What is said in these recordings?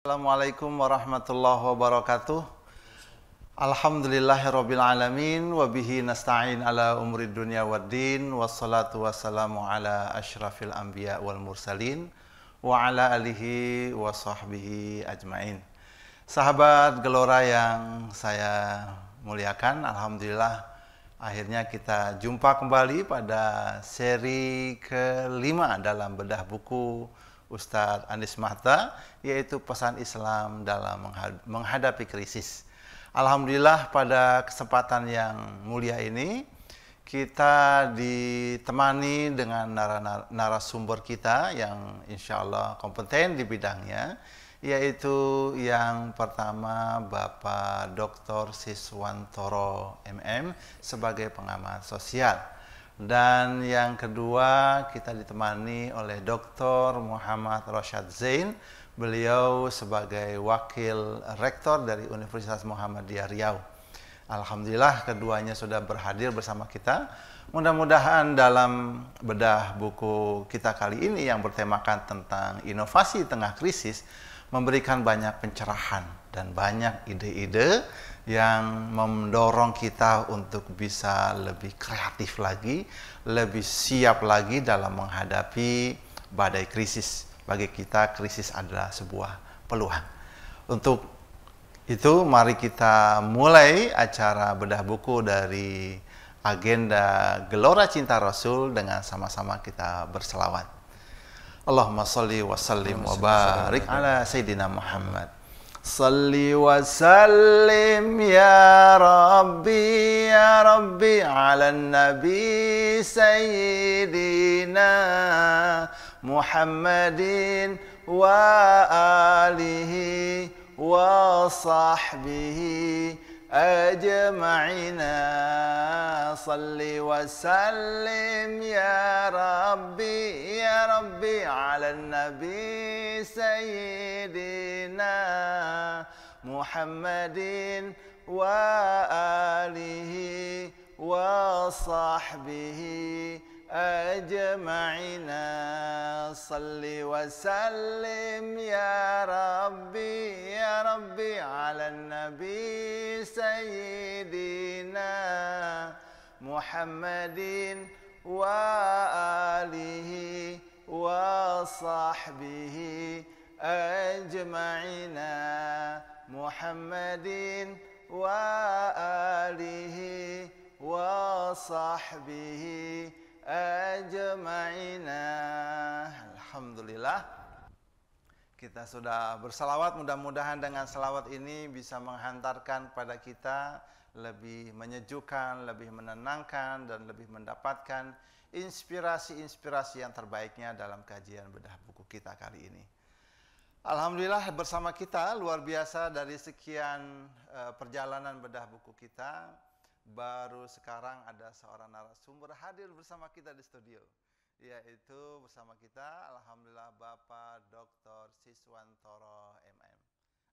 Assalamualaikum warahmatullahi wabarakatuh. Alhamdulillahirabbil alamin wa bihi nasta'in ala umuri dunya waddin wassalatu wassalamu ala asyrafil anbiya wal mursalin wa ala alihi wa sahbihi ajmain. Sahabat Gelora yang saya muliakan, alhamdulillah akhirnya kita jumpa kembali pada seri kelima dalam bedah buku Ustadz Anies Mahta, yaitu pesan Islam dalam menghadapi krisis. Alhamdulillah pada kesempatan yang mulia ini kita ditemani dengan narasumber kita yang insya Allah kompeten di bidangnya, yaitu yang pertama Bapak Dr. Siswantoro MM sebagai pengamat sosial. Dan yang kedua kita ditemani oleh Dr. Muhammad Rosyad Zain, beliau sebagai wakil rektor dari Universitas Muhammadiyah Riau. Alhamdulillah keduanya sudah berhadir bersama kita. Mudah-mudahan dalam bedah buku kita kali ini yang bertemakan tentang inovasi tengah krisis memberikan banyak pencerahan dan banyak ide-ide yang mendorong kita untuk bisa lebih kreatif lagi, lebih siap lagi dalam menghadapi badai krisis. Bagi kita, krisis adalah sebuah peluang. Untuk itu, mari kita mulai acara bedah buku dari agenda Gelora Cinta Rasul dengan sama-sama kita berselawat. Allahumma salli wa sallim wa barik ala Sayyidina Muhammad. Salli wa sallim ya Rabbi ala Nabi Sayyidina Muhammadin wa alihi wa sahbihi ajma'ina. Salli wa sallim ya Rabbi ala Nabi Sayyidina Muhammadin wa alihi wa sahbihi ajma'ina. Salli wa sallim ya Rabbi ala Nabi Sayyidina Muhammadin wa alihi wa sahbihi ajma'ina. Muhammadin wa alihi wa sahbihi ajma'ina. Alhamdulillah kita sudah bersalawat. Mudah-mudahan dengan salawat ini bisa menghantarkan pada kita lebih menyejukkan, lebih menenangkan, dan lebih mendapatkan inspirasi-inspirasi yang terbaiknya dalam kajian bedah buku kita kali ini. Alhamdulillah bersama kita luar biasa dari sekian perjalanan bedah buku kita. Baru sekarang ada seorang narasumber hadir bersama kita di studio, yaitu bersama kita alhamdulillah Bapak Dr. Siswantoro MM.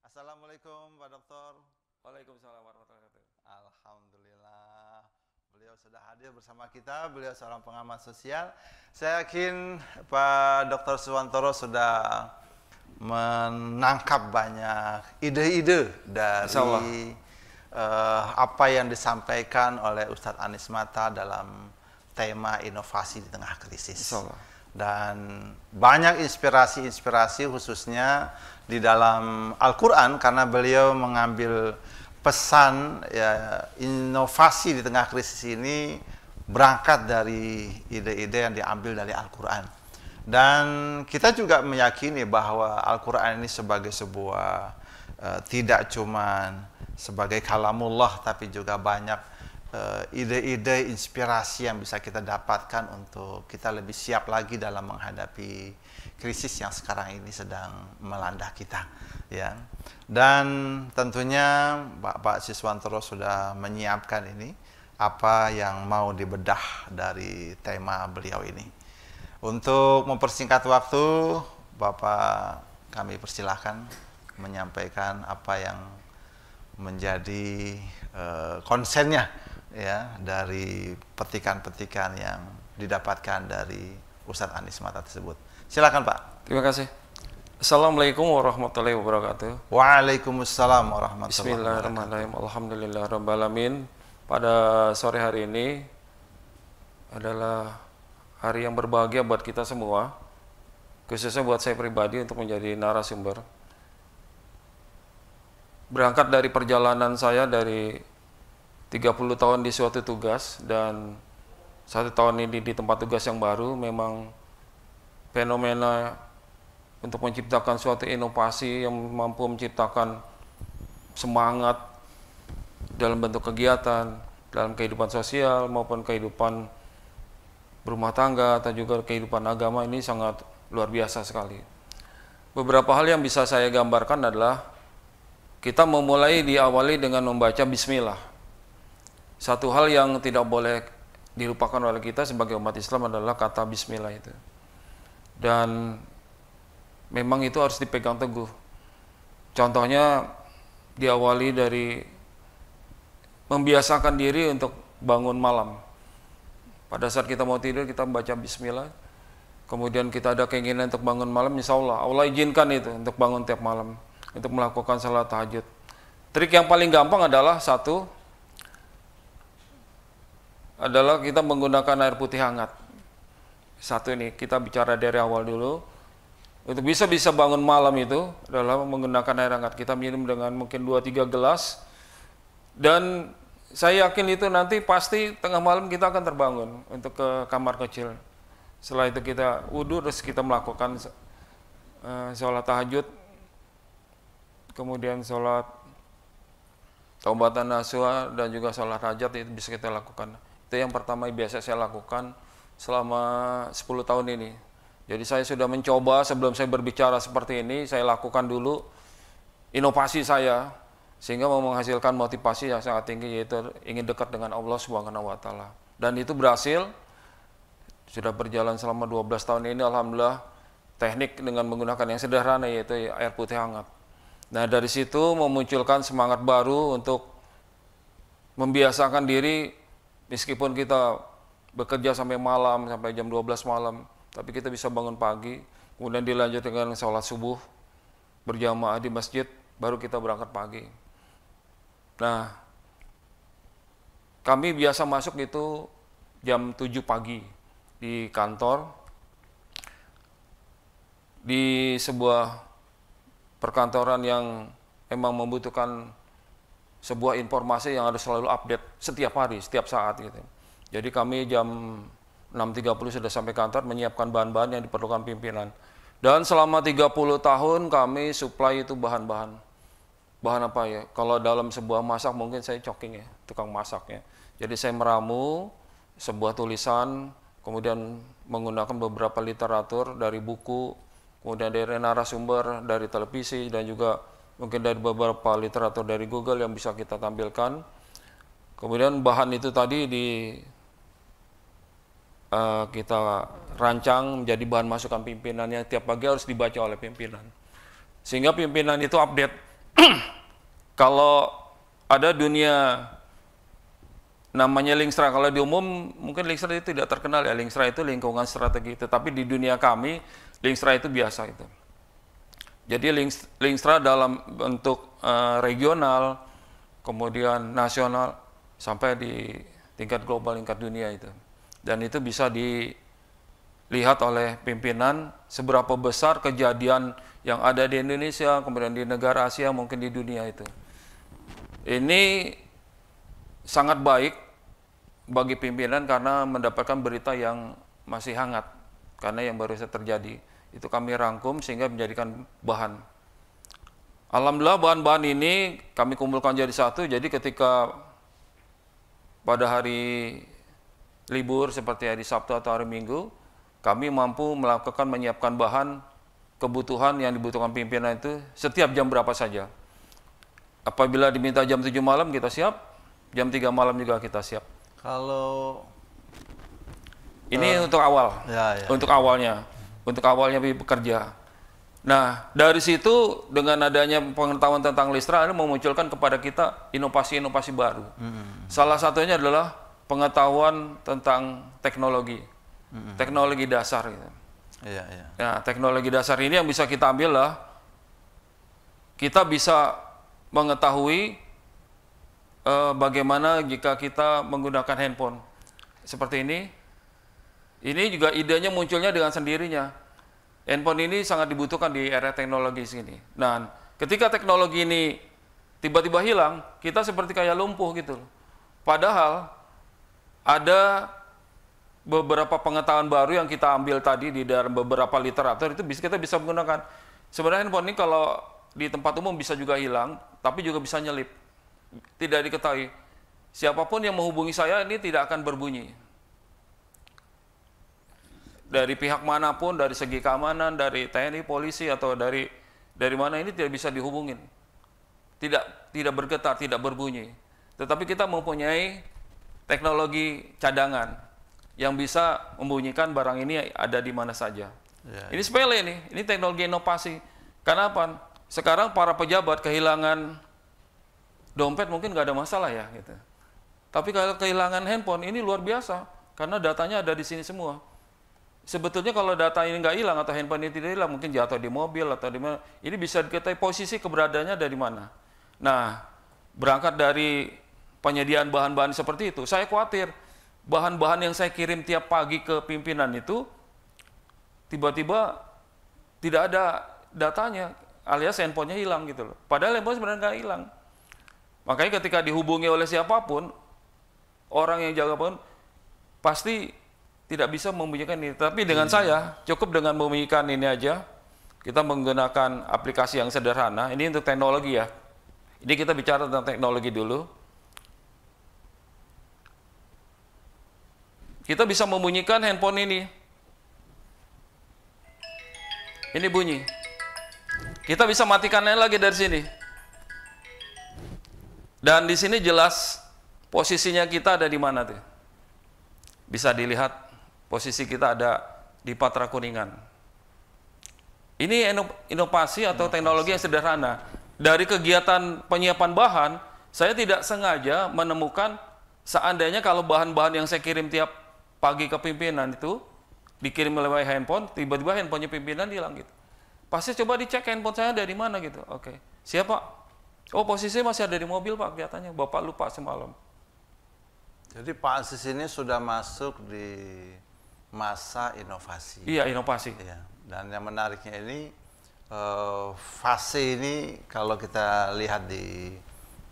Assalamualaikum Pak Dokter. Waalaikumsalam warahmatullahi wabarakatuh. Alhamdulillah beliau sudah hadir bersama kita. Beliau seorang pengamat sosial. Saya yakin Pak Dr. Siswantoro sudah menangkap banyak ide-ide dari apa yang disampaikan oleh Ustadz Anies Mahta dalam tema inovasi di tengah krisis. Dan banyak inspirasi-inspirasi khususnya di dalam Al-Quran, karena beliau mengambil pesan ya, inovasi di tengah krisis ini berangkat dari ide-ide yang diambil dari Al-Quran. Dan kita juga meyakini bahwa Al-Quran ini sebagai sebuah tidak cuman sebagai kalamullah, tapi juga banyak ide-ide inspirasi yang bisa kita dapatkan untuk kita lebih siap lagi dalam menghadapi krisis yang sekarang ini sedang melanda kita, ya. Dan tentunya Pak Siswantoro sudah menyiapkan ini apa yang mau dibedah dari tema beliau ini. Untuk mempersingkat waktu, Bapak kami persilahkan menyampaikan apa yang menjadi konsennya ya dari petikan-petikan yang didapatkan dari Ustadz Anies Mahta tersebut. Silakan Pak. Terima kasih. Assalamualaikum warahmatullahi wabarakatuh. Waalaikumsalam warahmatullahi wabarakatuh. Bismillahirrahmanirrahim. Alhamdulillahirrahmanirrahim. Pada sore hari ini adalah hari yang berbahagia buat kita semua, khususnya buat saya pribadi untuk menjadi narasumber. Berangkat dari perjalanan saya dari 30 tahun di suatu tugas dan 1 tahun ini di tempat tugas yang baru, memang fenomena untuk menciptakan suatu inovasi yang mampu menciptakan semangat dalam bentuk kegiatan, dalam kehidupan sosial maupun kehidupan berumah tangga atau juga kehidupan agama ini sangat luar biasa sekali. Beberapa hal yang bisa saya gambarkan adalah kita memulai diawali dengan membaca bismillah. Satu hal yang tidak boleh dilupakan oleh kita sebagai umat Islam adalah kata bismillah itu. Dan memang itu harus dipegang teguh. Contohnya diawali dari membiasakan diri untuk bangun malam. Pada saat kita mau tidur kita membaca bismillah. Kemudian kita ada keinginan untuk bangun malam, insya Allah izinkan itu untuk bangun tiap malam, untuk melakukan salat tahajud. Trik yang paling gampang adalah adalah kita menggunakan air putih hangat. Satu ini kita bicara dari awal dulu. Untuk bisa bangun malam itu adalah menggunakan air hangat. Kita minum dengan mungkin 2-3 gelas. Dan saya yakin itu nanti pasti tengah malam kita akan terbangun untuk ke kamar kecil. Setelah itu kita wudhu, terus kita melakukan sholat tahajud. Kemudian sholat taubatan nasuha dan juga sholat hajat itu bisa kita lakukan. Itu yang pertama biasa saya lakukan selama 10 tahun ini. Jadi saya sudah mencoba sebelum saya berbicara seperti ini, saya lakukan dulu inovasi saya sehingga mau menghasilkan motivasi yang sangat tinggi, yaitu ingin dekat dengan Allah Subhanahu wa taala. Dan itu berhasil. Sudah berjalan selama 12 tahun ini, alhamdulillah, teknik dengan menggunakan yang sederhana yaitu air putih hangat. Nah, dari situ memunculkan semangat baru untuk membiasakan diri meskipun kita bekerja sampai malam, sampai jam 12 malam. Tapi kita bisa bangun pagi, kemudian dilanjut dengan sholat subuh berjamaah di masjid, baru kita berangkat pagi. Nah, kami biasa masuk itu jam 7 pagi di kantor, di sebuah perkantoran yang memang membutuhkan sebuah informasi yang harus selalu update setiap hari, setiap saat gitu. Jadi kami jam 6.30 sudah sampai kantor menyiapkan bahan-bahan yang diperlukan pimpinan. Dan selama 30 tahun kami supply itu bahan-bahan. Bahan apa ya? Kalau dalam sebuah masak mungkin saya cooking ya, tukang masaknya. Jadi saya meramu sebuah tulisan, kemudian menggunakan beberapa literatur dari buku, kemudian dari narasumber, dari televisi, dan juga mungkin dari beberapa literatur dari Google yang bisa kita tampilkan. Kemudian bahan itu tadi kita rancang menjadi bahan masukan pimpinan yang tiap pagi harus dibaca oleh pimpinan. Sehingga pimpinan itu update. Kalau ada dunia namanya Linksra, kalau di umum mungkin Linksra itu tidak terkenal ya, Linksra itu lingkungan strategi, tetapi di dunia kami Linksra itu biasa itu. Jadi Linksra dalam bentuk regional, kemudian nasional, sampai di tingkat global, tingkat dunia itu. Dan itu bisa dilihat oleh pimpinan seberapa besar kejadian yang ada di Indonesia, kemudian di negara Asia, mungkin di dunia itu. Ini sangat baik bagi pimpinan karena mendapatkan berita yang masih hangat, karena yang baru saja terjadi. Itu kami rangkum sehingga menjadikan bahan. Alhamdulillah bahan-bahan ini kami kumpulkan jadi satu, jadi ketika pada hari libur seperti hari Sabtu atau hari Minggu, kami mampu melakukan menyiapkan bahan kebutuhan yang dibutuhkan pimpinan itu setiap jam berapa saja. Apabila diminta jam 7 malam kita siap, jam 3 malam juga kita siap. Kalau ini untuk awal, untuk awalnya bekerja. Nah, dari situ dengan adanya pengetahuan tentang Listra ini memunculkan kepada kita inovasi-inovasi baru. Salah satunya adalah pengetahuan tentang teknologi, teknologi dasar gitu. Iya, iya. Ya, teknologi dasar ini yang bisa kita ambil lah, kita bisa mengetahui bagaimana jika kita menggunakan handphone seperti ini. Ini juga idenya munculnya dengan sendirinya. Handphone ini sangat dibutuhkan di era teknologi sini. Nah, ketika teknologi ini tiba-tiba hilang, kita seperti kayak lumpuh gitu. Padahal ada beberapa pengetahuan baru yang kita ambil tadi di dalam beberapa literatur itu kita bisa menggunakan. Sebenarnya handphone ini kalau di tempat umum bisa juga hilang, tapi juga bisa nyelip. Tidak diketahui. Siapapun yang menghubungi saya ini tidak akan berbunyi. Dari pihak manapun, dari segi keamanan, dari TNI, polisi, atau dari mana ini tidak bisa dihubungin. Tidak bergetar, tidak berbunyi. Tetapi kita mempunyai teknologi cadangan yang bisa membunyikan barang ini ada di mana saja. Ya, ini sepele nih, ini teknologi inovasi. Karena apa? Sekarang para pejabat kehilangan dompet mungkin nggak ada masalah ya, gitu. Tapi kalau kehilangan handphone ini luar biasa, karena datanya ada di sini semua. Sebetulnya kalau data ini nggak hilang atau handphone ini tidak hilang, mungkin jatuh di mobil atau di mana, ini bisa diketahui posisi keberadaannya dari mana. Nah, berangkat dari penyediaan bahan-bahan seperti itu, saya khawatir bahan-bahan yang saya kirim tiap pagi ke pimpinan itu tiba-tiba tidak ada datanya, alias handphonenya hilang gitu loh. Padahal handphone sebenarnya nggak hilang. Makanya ketika dihubungi oleh siapapun, orang yang jaga pun pasti tidak bisa membunyikan ini. Tapi dengan saya, cukup dengan membunyikan ini aja. Kita menggunakan aplikasi yang sederhana. Ini untuk teknologi ya. Ini kita bicara tentang teknologi dulu. Kita bisa membunyikan handphone ini. Ini bunyi. Kita bisa matikannya lagi dari sini. Dan di sini jelas posisinya kita ada di mana tuh. Bisa dilihat. Posisi kita ada di Patra Kuningan. Ini inovasi atau teknologi yang sederhana. Dari kegiatan penyiapan bahan, saya tidak sengaja menemukan seandainya kalau bahan-bahan yang saya kirim tiap pagi ke pimpinan itu dikirim melalui handphone, tiba-tiba handphonenya pimpinan hilang gitu. Pasti coba dicek handphone saya dari mana gitu. Oke, siapa? Oh, posisinya masih ada di mobil Pak, kelihatannya. Bapak lupa semalam. Jadi Pak Aziz ini sudah masuk di masa inovasi. Iya, inovasi. Ya. Dan yang menariknya ini fase ini kalau kita lihat di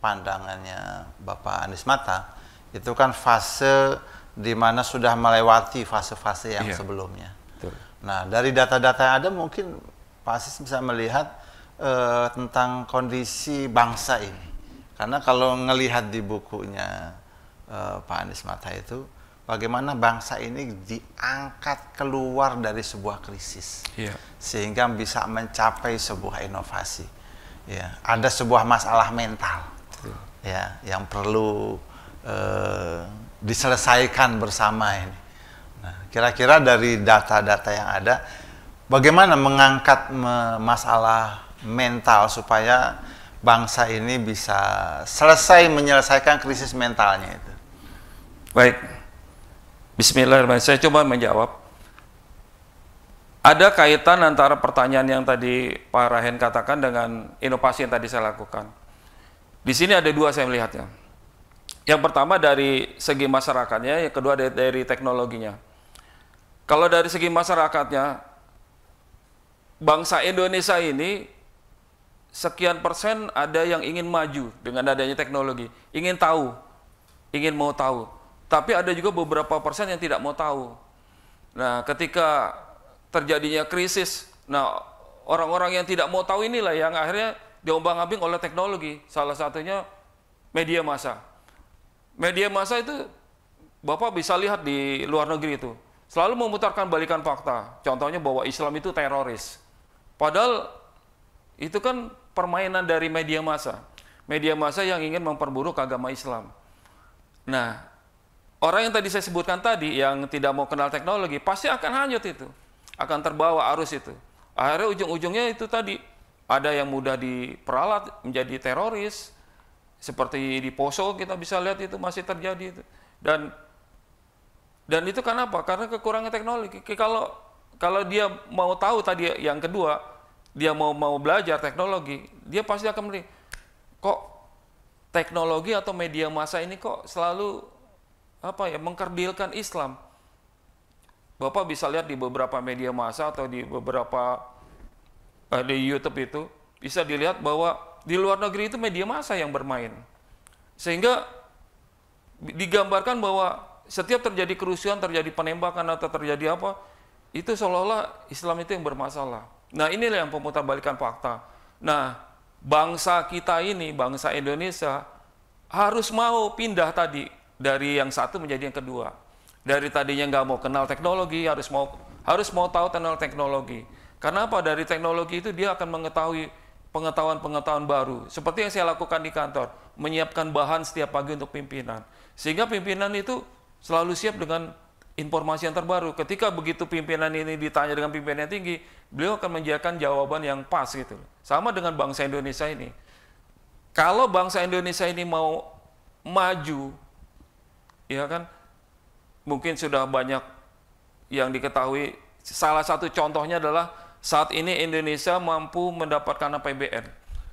pandangannya Bapak Anies Mata, itu kan fase di mana sudah melewati fase-fase yang sebelumnya. Betul. Nah, dari data-data yang ada mungkin Pak Aziz bisa melihat tentang kondisi bangsa ini. Karena kalau ngelihat di bukunya Pak Anies Mata itu, bagaimana bangsa ini diangkat keluar dari sebuah krisis, sehingga bisa mencapai sebuah inovasi. Ya, ada sebuah masalah mental, ya, yang perlu diselesaikan bersama ini. Nah, kira-kira dari data-data yang ada, bagaimana mengangkat masalah mental supaya bangsa ini bisa menyelesaikan krisis mentalnya itu? Baik. Bismillahirrahmanirrahim. Saya coba menjawab. Ada kaitan antara pertanyaan yang tadi Pak Rahen katakan dengan inovasi yang tadi saya lakukan. Di sini ada dua saya melihatnya. Yang pertama dari segi masyarakatnya, yang kedua dari teknologinya. Kalau dari segi masyarakatnya, bangsa Indonesia ini sekian persen ada yang ingin maju dengan adanya teknologi, ingin tahu, ingin mau tahu. Tapi ada juga beberapa persen yang tidak mau tahu. Nah, ketika terjadinya krisis, nah orang-orang yang tidak mau tahu inilah yang akhirnya diombang-ambing oleh teknologi. Salah satunya media massa. Media massa itu Bapak bisa lihat di luar negeri itu selalu memutarkan balikan fakta. Contohnya bahwa Islam itu teroris. Padahal itu kan permainan dari media massa. Media massa yang ingin memperburuk agama Islam. Nah, orang yang tadi saya sebutkan tadi, yang tidak mau kenal teknologi, pasti akan hanyut itu. Akan terbawa arus itu. Akhirnya ujung-ujungnya itu tadi, ada yang mudah diperalat menjadi teroris, seperti di Poso kita bisa lihat itu masih terjadi itu. Dan itu kenapa? Karena kekurangan teknologi. Kalau kalau dia mau tahu tadi yang kedua, dia mau belajar teknologi, dia pasti akan melihat kok teknologi atau media massa ini kok selalu mengkerdilkan Islam. Bapak bisa lihat di beberapa media massa atau di beberapa di YouTube itu bisa dilihat bahwa di luar negeri itu media massa yang bermain. Sehingga digambarkan bahwa setiap terjadi kerusuhan, terjadi penembakan atau terjadi apa, itu seolah-olah Islam itu yang bermasalah. Nah, inilah yang pemutarbalikan fakta. Nah, bangsa kita ini, bangsa Indonesia harus mau pindah tadi dari yang satu menjadi yang kedua. Dari tadinya nggak mau kenal teknologi, harus mau tahu tentang teknologi. Karena apa? Dari teknologi itu dia akan mengetahui pengetahuan-pengetahuan baru. Seperti yang saya lakukan di kantor, menyiapkan bahan setiap pagi untuk pimpinan. Sehingga pimpinan itu selalu siap dengan informasi yang terbaru. Ketika begitu pimpinan ini ditanya dengan pimpinan yang tinggi, beliau akan menjalankan jawaban yang pas gitu. Sama dengan bangsa Indonesia ini. Kalau bangsa Indonesia ini mau maju, ya kan, mungkin sudah banyak yang diketahui. Salah satu contohnya adalah saat ini Indonesia mampu mendapatkan APBN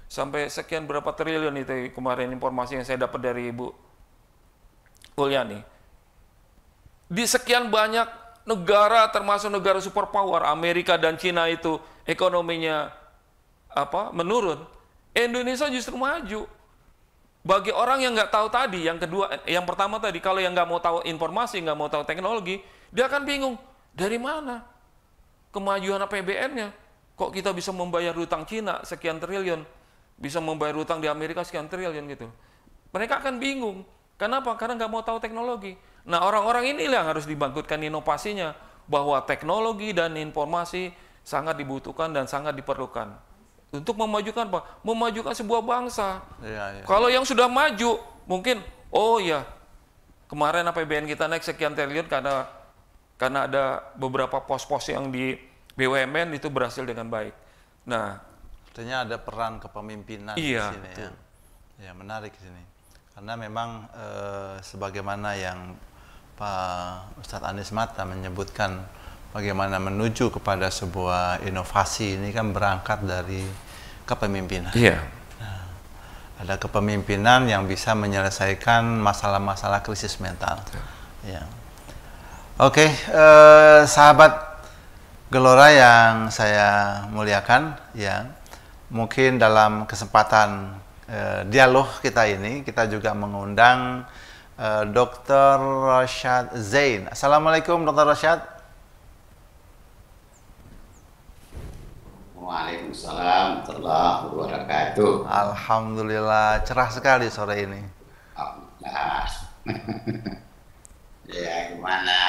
sampai sekian berapa triliun itu kemarin informasi yang saya dapat dari Ibu Uliani. Di sekian banyak negara termasuk negara superpower Amerika dan Cina itu ekonominya menurun, Indonesia justru maju. Bagi orang yang nggak tahu tadi, yang kedua, yang pertama tadi, kalau yang nggak mau tahu informasi, nggak mau tahu teknologi, dia akan bingung dari mana kemajuan APBN-nya. Kok kita bisa membayar hutang Cina sekian triliun, bisa membayar hutang di Amerika sekian triliun gitu. Mereka akan bingung. Kenapa? Karena nggak mau tahu teknologi. Nah, orang-orang inilah yang harus dibangkitkan inovasinya, bahwa teknologi dan informasi sangat dibutuhkan dan sangat diperlukan. Untuk memajukan apa? Memajukan sebuah bangsa. Ya. Kalau yang sudah maju, mungkin, oh ya, kemarin APBN kita naik sekian triliun karena ada beberapa pos-pos yang di BUMN itu berhasil dengan baik. Nah, artinya ada peran kepemimpinan di sini ya. Ya, menarik di sini. Karena memang sebagaimana yang Pak Ustadz Anies Mata menyebutkan, bagaimana menuju kepada sebuah inovasi ini kan berangkat dari kepemimpinan. Iya. Nah, ada kepemimpinan yang bisa menyelesaikan masalah-masalah krisis mental. Ya. Oke, sahabat Gelora yang saya muliakan, ya, mungkin dalam kesempatan dialog kita ini kita juga mengundang Dr. Rashad Zain. Assalamualaikum, Dr. Rashad. Waalaikumsalam warahmatullahi wabarakatuh. Alhamdulillah, cerah sekali sore ini. Alhamdulillah. Ya, gimana?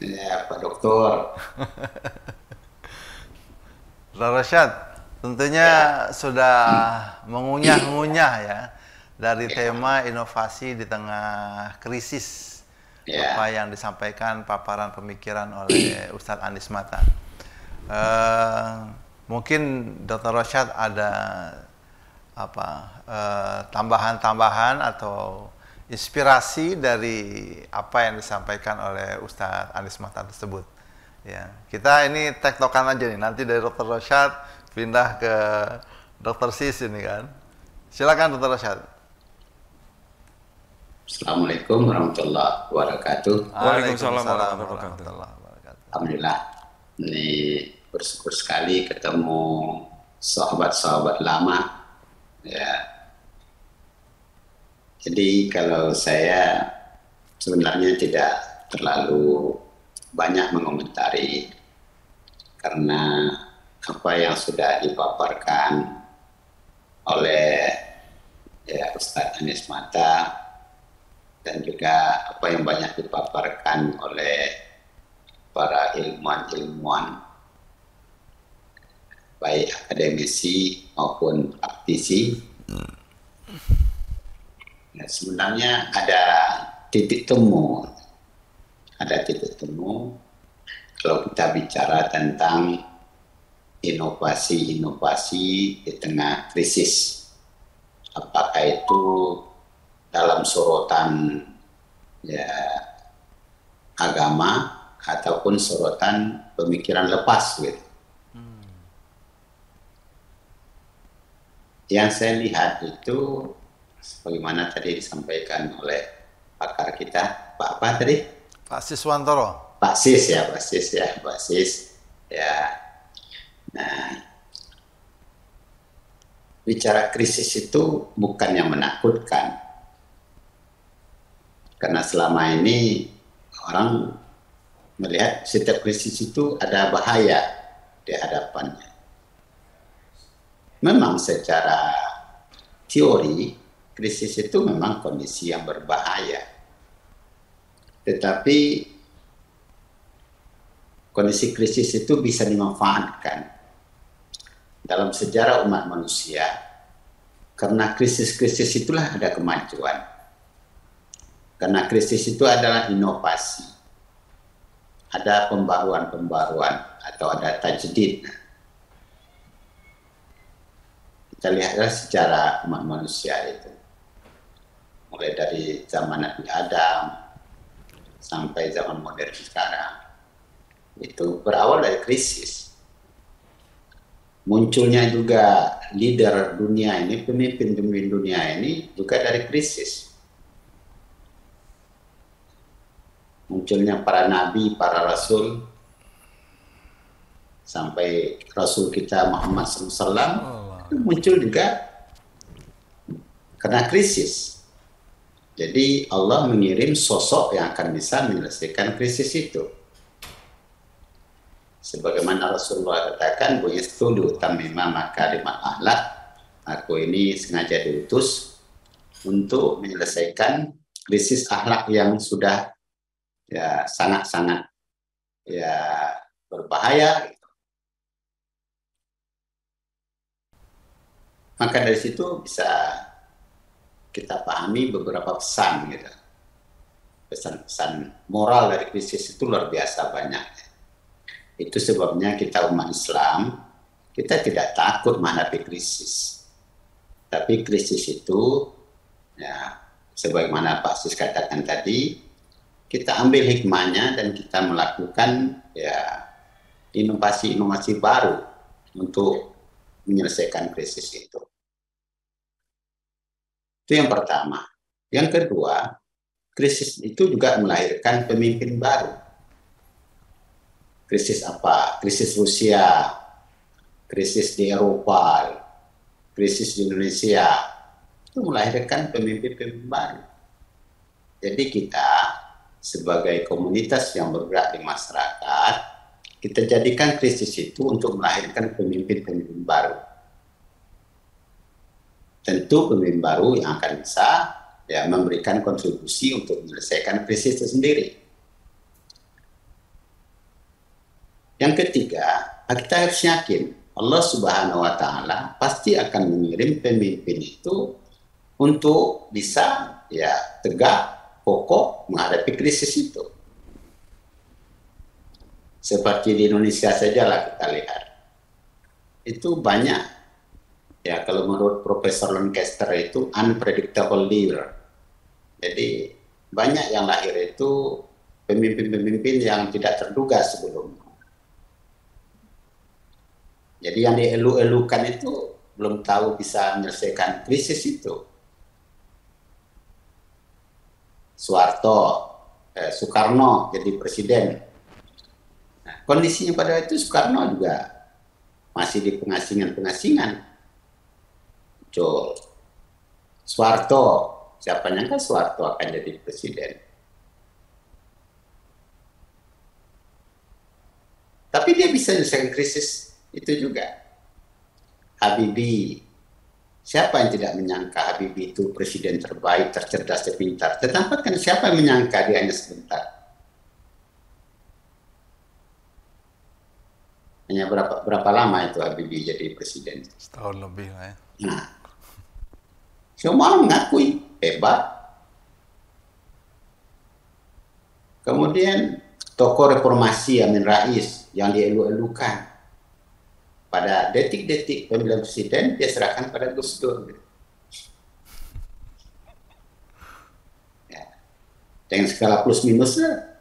Ya, Pak Dokter. Dr. Rashad, tentunya sudah mengunyah-ngunyah ya dari tema inovasi di tengah krisis. Apa yang disampaikan paparan pemikiran oleh Ustadz Anies Mata. Mungkin Dr. Rashad ada tambahan-tambahan atau inspirasi dari apa yang disampaikan oleh Ustadz Anies Mata tersebut. Ya, kita ini tektokan aja nih. Nanti dari Dr. Rashad pindah ke Dr. Sis ini kan. Silakan Dr. Rashad. Assalamualaikum warahmatullahi wabarakatuh. Waalaikumsalam warahmatullahi wabarakatuh. Alhamdulillah. Ini bersyukur sekali ketemu sahabat-sahabat lama. Ya. Jadi kalau saya sebenarnya tidak terlalu banyak mengomentari karena apa yang sudah dipaparkan oleh Ustadz Anies Mata dan juga apa yang banyak dipaparkan oleh para ilmuwan-ilmuwan baik akademisi maupun praktisi. Nah, sebenarnya ada titik temu kalau kita bicara tentang inovasi-inovasi di tengah krisis. Apakah itu dalam sorotan agama ataupun sorotan pemikiran lepas gitu. Yang saya lihat itu sebagaimana tadi disampaikan oleh pakar kita, Pak apa tadi? Pak Siswantoro. Pak Sis ya, Pak Sis ya, Pak Sis. Ya. Nah, bicara krisis itu bukan yang menakutkan. Karena selama ini orang melihat setiap krisis itu ada bahaya di hadapannya. Memang secara teori, krisis itu memang kondisi yang berbahaya. Tetapi kondisi krisis itu bisa dimanfaatkan. Dalam sejarah umat manusia, karena krisis-krisis itulah ada kemajuan. Karena krisis itu adalah inovasi. Ada pembaruan-pembaruan atau ada tajdid. Kita lihatlah secara umat manusia itu. Mulai dari zaman Nabi Adam sampai zaman modern sekarang. Itu berawal dari krisis. Munculnya juga leader dunia ini, pemimpin-pemimpin dunia ini juga dari krisis. Munculnya para nabi, para rasul, sampai Rasul kita Muhammad SAW, itu muncul juga karena krisis. Jadi Allah mengirim sosok yang akan bisa menyelesaikan krisis itu. Sebagaimana Rasulullah katakan, bu'istu liutammima makarimal akhlak, aku ini sengaja diutus untuk menyelesaikan krisis akhlak yang sudah ya sangat-sangat ya berbahaya. Maka dari situ bisa kita pahami beberapa pesan gitu. Pesan-pesan moral dari krisis itu luar biasa banyak. Itu sebabnya kita umat Islam, kita tidak takut menghadapi krisis. Tapi krisis itu, ya, sebagaimana Pak Sis katakan tadi, kita ambil hikmahnya dan kita melakukan ya inovasi-inovasi baru untuk menyelesaikan krisis itu. Itu yang pertama. Yang kedua, krisis itu juga melahirkan pemimpin baru. Krisis apa? Krisis Rusia, krisis di Eropa, krisis di Indonesia, itu melahirkan pemimpin-pemimpin baru. Jadi kita sebagai komunitas yang bergerak di masyarakat, kita jadikan krisis itu untuk melahirkan pemimpin-pemimpin baru. Tentu pemimpin baru yang akan bisa ya memberikan kontribusi untuk menyelesaikan krisis itu sendiri. Yang ketiga, kita harus yakin Allah Subhanahu wa Ta'ala pasti akan mengirim pemimpin itu untuk bisa ya tegak, kokoh menghadapi krisis itu. Seperti di Indonesia sajalah kita lihat. Itu banyak ya, kalau menurut Profesor Lancaster itu unpredictable leader. Jadi banyak yang lahir itu pemimpin-pemimpin yang tidak terduga sebelumnya. Jadi yang dielu-elukan itu belum tahu bisa menyelesaikan krisis itu. Soekarno jadi presiden. Nah, kondisinya pada itu Soekarno juga masih di pengasingan-pengasingan. Muncul Soeharto, siapa nyangka Soeharto akan jadi presiden. Tapi dia bisa menyelesaikan krisis itu juga. Habibie, siapa yang tidak menyangka Habibie itu presiden terbaik, tercerdas, terpintar. Tetapi kan siapa yang menyangka dia hanya sebentar. Hanya berapa lama itu Habibie jadi presiden? Setahun lebih lah ya. Nah, semua orang mengakui hebat. Kemudian tokoh reformasi Amin Rais yang dielu-elukan. Pada detik-detik pemilihan presiden, dia serahkan pada Gus Dur. Ya. Dengan skala plus minusnya,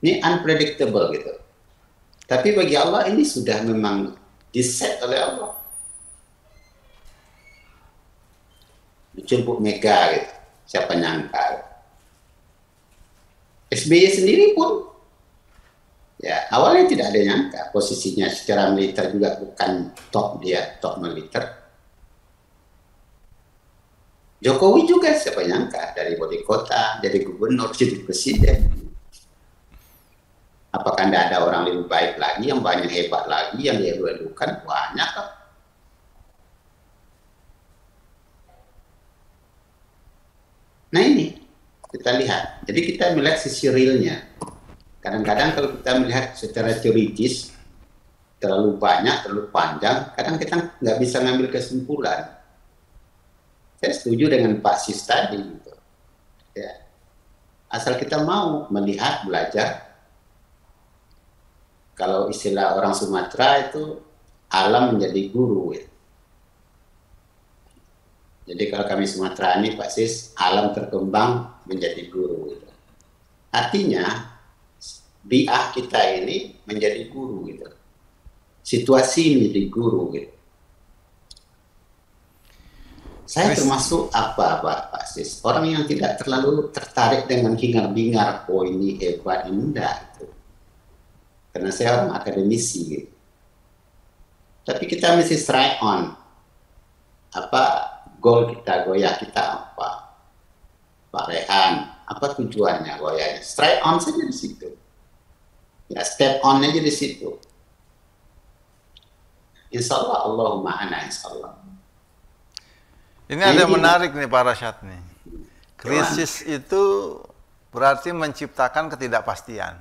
Ini unpredictable gitu. Tapi bagi Allah ini sudah memang diset oleh Allah. Dijemput mega gitu. Siapa nyangka. SBY sendiri pun ya awalnya tidak ada yang nyangka. Posisinya secara militer juga bukan top militer. Jokowi juga siapa nyangka dari wali kota, jadi gubernur, jadi presiden. Apakah tidak ada orang lebih baik lagi, yang banyak hebat lagi, yang dielu-elukan? Banyak kok. Nah ini, kita lihat. Jadi kita melihat sisi realnya. Kadang-kadang kalau kita melihat secara teoritis, terlalu banyak, terlalu panjang, kadang kita nggak bisa ngambil kesimpulan. Saya setuju dengan Pak Sis tadi. Gitu. Ya. Asal kita mau melihat, belajar. Kalau istilah orang Sumatera itu alam menjadi guru. Ya. Jadi kalau kami Sumatera ini Pak Sis, alam terkembang menjadi guru. Gitu. Artinya bi'ah kita ini menjadi guru. Gitu. Situasi menjadi guru. Gitu. Saya termasuk Pak Sis? Orang yang tidak terlalu tertarik dengan hingar-bingar, oh ini hebat, ini enggak. Gitu. Karena saya orang akademisi. Gitu. Tapi kita mesti strike on. Apa goal kita, goyah kita apa? Pak Rehan, apa tujuannya goyahnya? Strike on saja di situ. Ya, step on aja di situ. Insya Allah, Allahumma ana insya Allah. Ini ada yang menarik nih Pak Rasyad nih. Krisis itu berarti menciptakan ketidakpastian.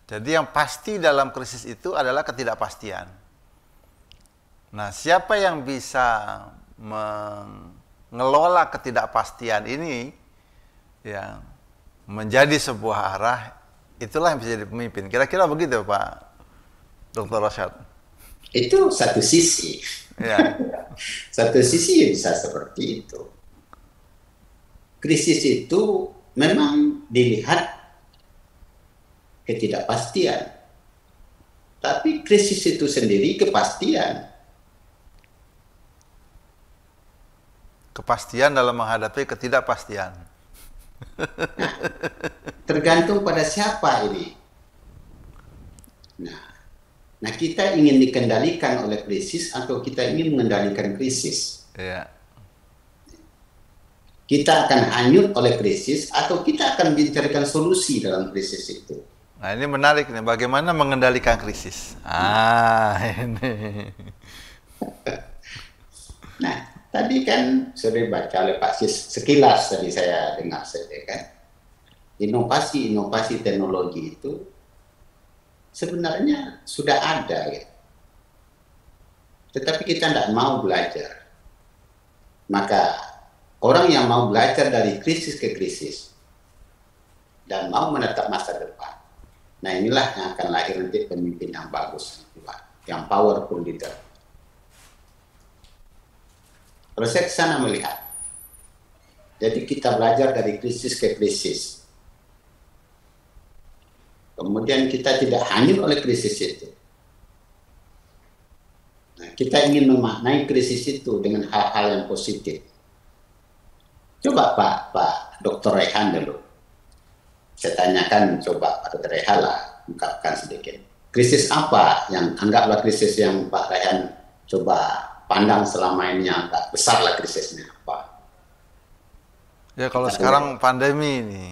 Jadi yang pasti dalam krisis itu adalah ketidakpastian. Nah, siapa yang bisa mengelola ketidakpastian ini yang menjadi sebuah arah, itulah yang bisa jadi pemimpin. Kira-kira begitu Pak Dr. Rasyad. Itu satu sisi. Ya. Satu sisi bisa seperti itu. Krisis itu memang dilihat ketidakpastian. Tapi krisis itu sendiri kepastian. Kepastian dalam menghadapi ketidakpastian. Nah, tergantung pada siapa ini. Nah, kita ingin dikendalikan oleh krisis atau kita ingin mengendalikan krisis? Ya. Kita akan hanyut oleh krisis atau kita akan mencarikan solusi dalam krisis itu? Nah, ini menarik nih, bagaimana mengendalikan krisis. Ini. Nah, tadi kan sudah dibaca oleh Pak Sis, sekilas tadi saya dengar saja kan. Inovasi teknologi itu sebenarnya sudah ada, ya. Tetapi kita tidak mau belajar. Maka orang yang mau belajar dari krisis ke krisis dan mau menatap masa depan, nah inilah yang akan lahir nanti pemimpin yang bagus, yang powerful leader. Kalau saya ke sana melihat, jadi kita belajar dari krisis ke krisis. Kemudian kita tidak hanyut oleh krisis itu. Nah, kita ingin memaknai krisis itu dengan hal-hal yang positif. Coba Pak Dr. Rehan dulu. Saya tanyakan, coba Pak Dr. Rehan lah, ungkapkan sedikit. Krisis apa yang anggaplah krisis yang Pak Rehan coba pandang selama ini yang agak besar lah krisisnya apa? Ya kalau sekarang pandemi ini.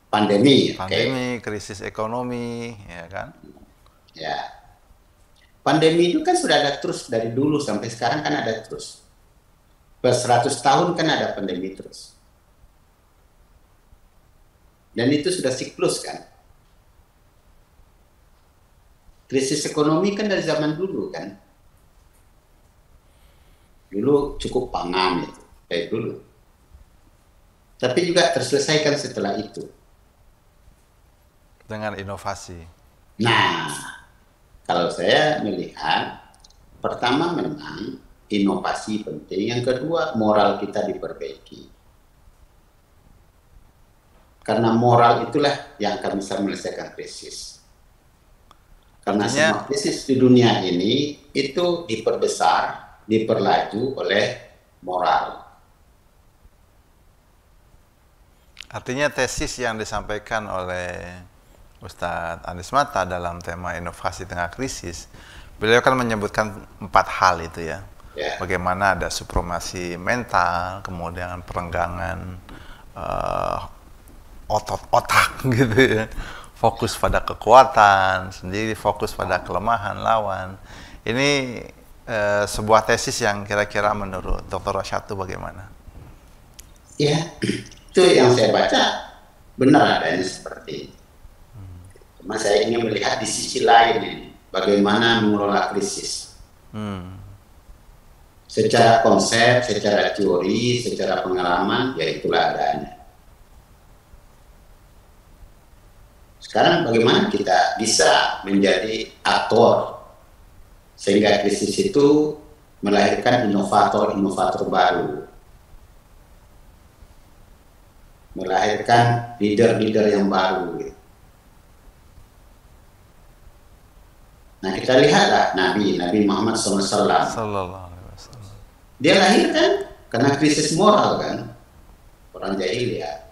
Pandemi, krisis ekonomi, ya kan? Ya. Pandemi itu kan sudah ada terus dari dulu sampai sekarang kan ada terus. Per 100 tahun kan ada pandemi terus. Dan itu sudah siklus kan. Krisis ekonomi kan dari zaman dulu kan. Dulu cukup pangan itu, kayak dulu. Tapi juga terselesaikan setelah itu. Dengan inovasi. Nah, kalau saya melihat, pertama memang inovasi penting, yang kedua moral kita diperbaiki. Karena moral itulah yang akan bisa menyelesaikan krisis. Karena semua krisis di dunia ini itu diperbesar, diperlaju oleh moral. Artinya tesis yang disampaikan oleh Ustadz Anies Mata dalam tema inovasi tengah krisis, beliau kan menyebutkan 4 hal itu ya. Bagaimana ada supremasi mental, kemudian perenggangan otot-otak gitu ya, fokus pada kekuatan sendiri, fokus pada kelemahan lawan. Ini sebuah tesis yang kira-kira menurut Dr. Rosyad bagaimana? Ya, itu yang saya baca benar adanya seperti itu. Cuma saya ingin melihat di sisi lain ini, bagaimana mengelola krisis. Secara konsep, secara teori, secara pengalaman, ya itulah adanya. Sekarang bagaimana kita bisa menjadi aktor sehingga krisis itu melahirkan inovator-inovator baru, melahirkan leader-leader yang baru. Nah, kita lihatlah Nabi Muhammad SAW. Dia lahir kan karena krisis moral kan, orang jahiliyah,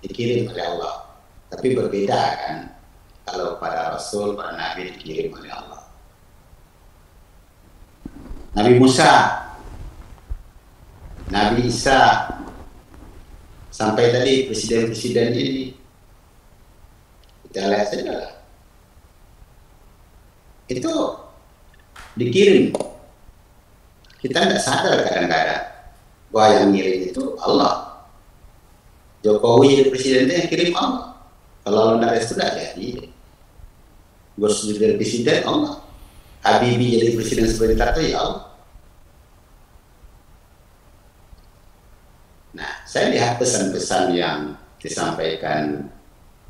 dikirim oleh Allah. Tapi berbeda kan kalau pada Rasul, para Nabi dikirim oleh Allah. Nabi Musa, Nabi Isa, sampai tadi presiden-presiden ini, kita lihat saja lah. Itu dikirim. Kita tidak sadar kadang-kadang bahwa yang ngirim itu Allah. Jokowi jadi presiden yang kirim Allah. Kalau tidak sudah jadi, Gus jadi presiden Allah, Habibie jadi presiden sebentar itu ya Allah. Nah, saya lihat pesan-pesan yang disampaikan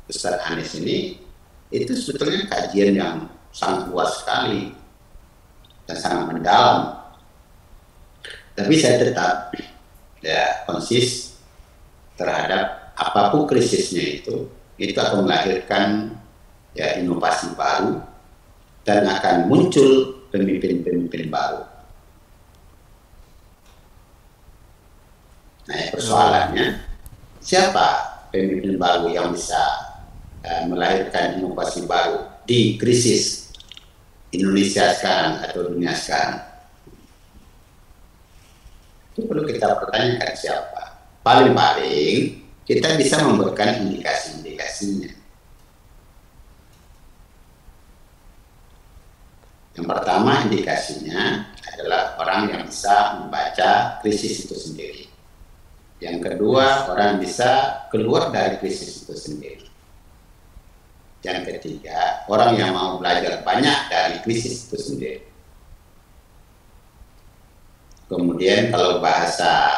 Ustadz Anies ini itu sebetulnya kajian yang sangat luas sekali dan sangat mendalam. Tapi saya tetap ya konsis terhadap apapun krisisnya itu akan melahirkan ya inovasi baru dan akan muncul pemimpin-pemimpin baru. Nah, persoalannya siapa pemimpin baru yang bisa melahirkan inovasi baru di krisis Indonesia sekarang atau dunia sekarang? Itu perlu kita pertanyakan siapa. Paling-paling kita bisa memberikan indikasi-indikasinya. Yang pertama indikasinya adalah orang yang bisa membaca krisis itu sendiri. Yang kedua, orang bisa keluar dari krisis itu sendiri. Yang ketiga, orang yang mau belajar banyak dari krisis itu sendiri. Kemudian kalau bahasa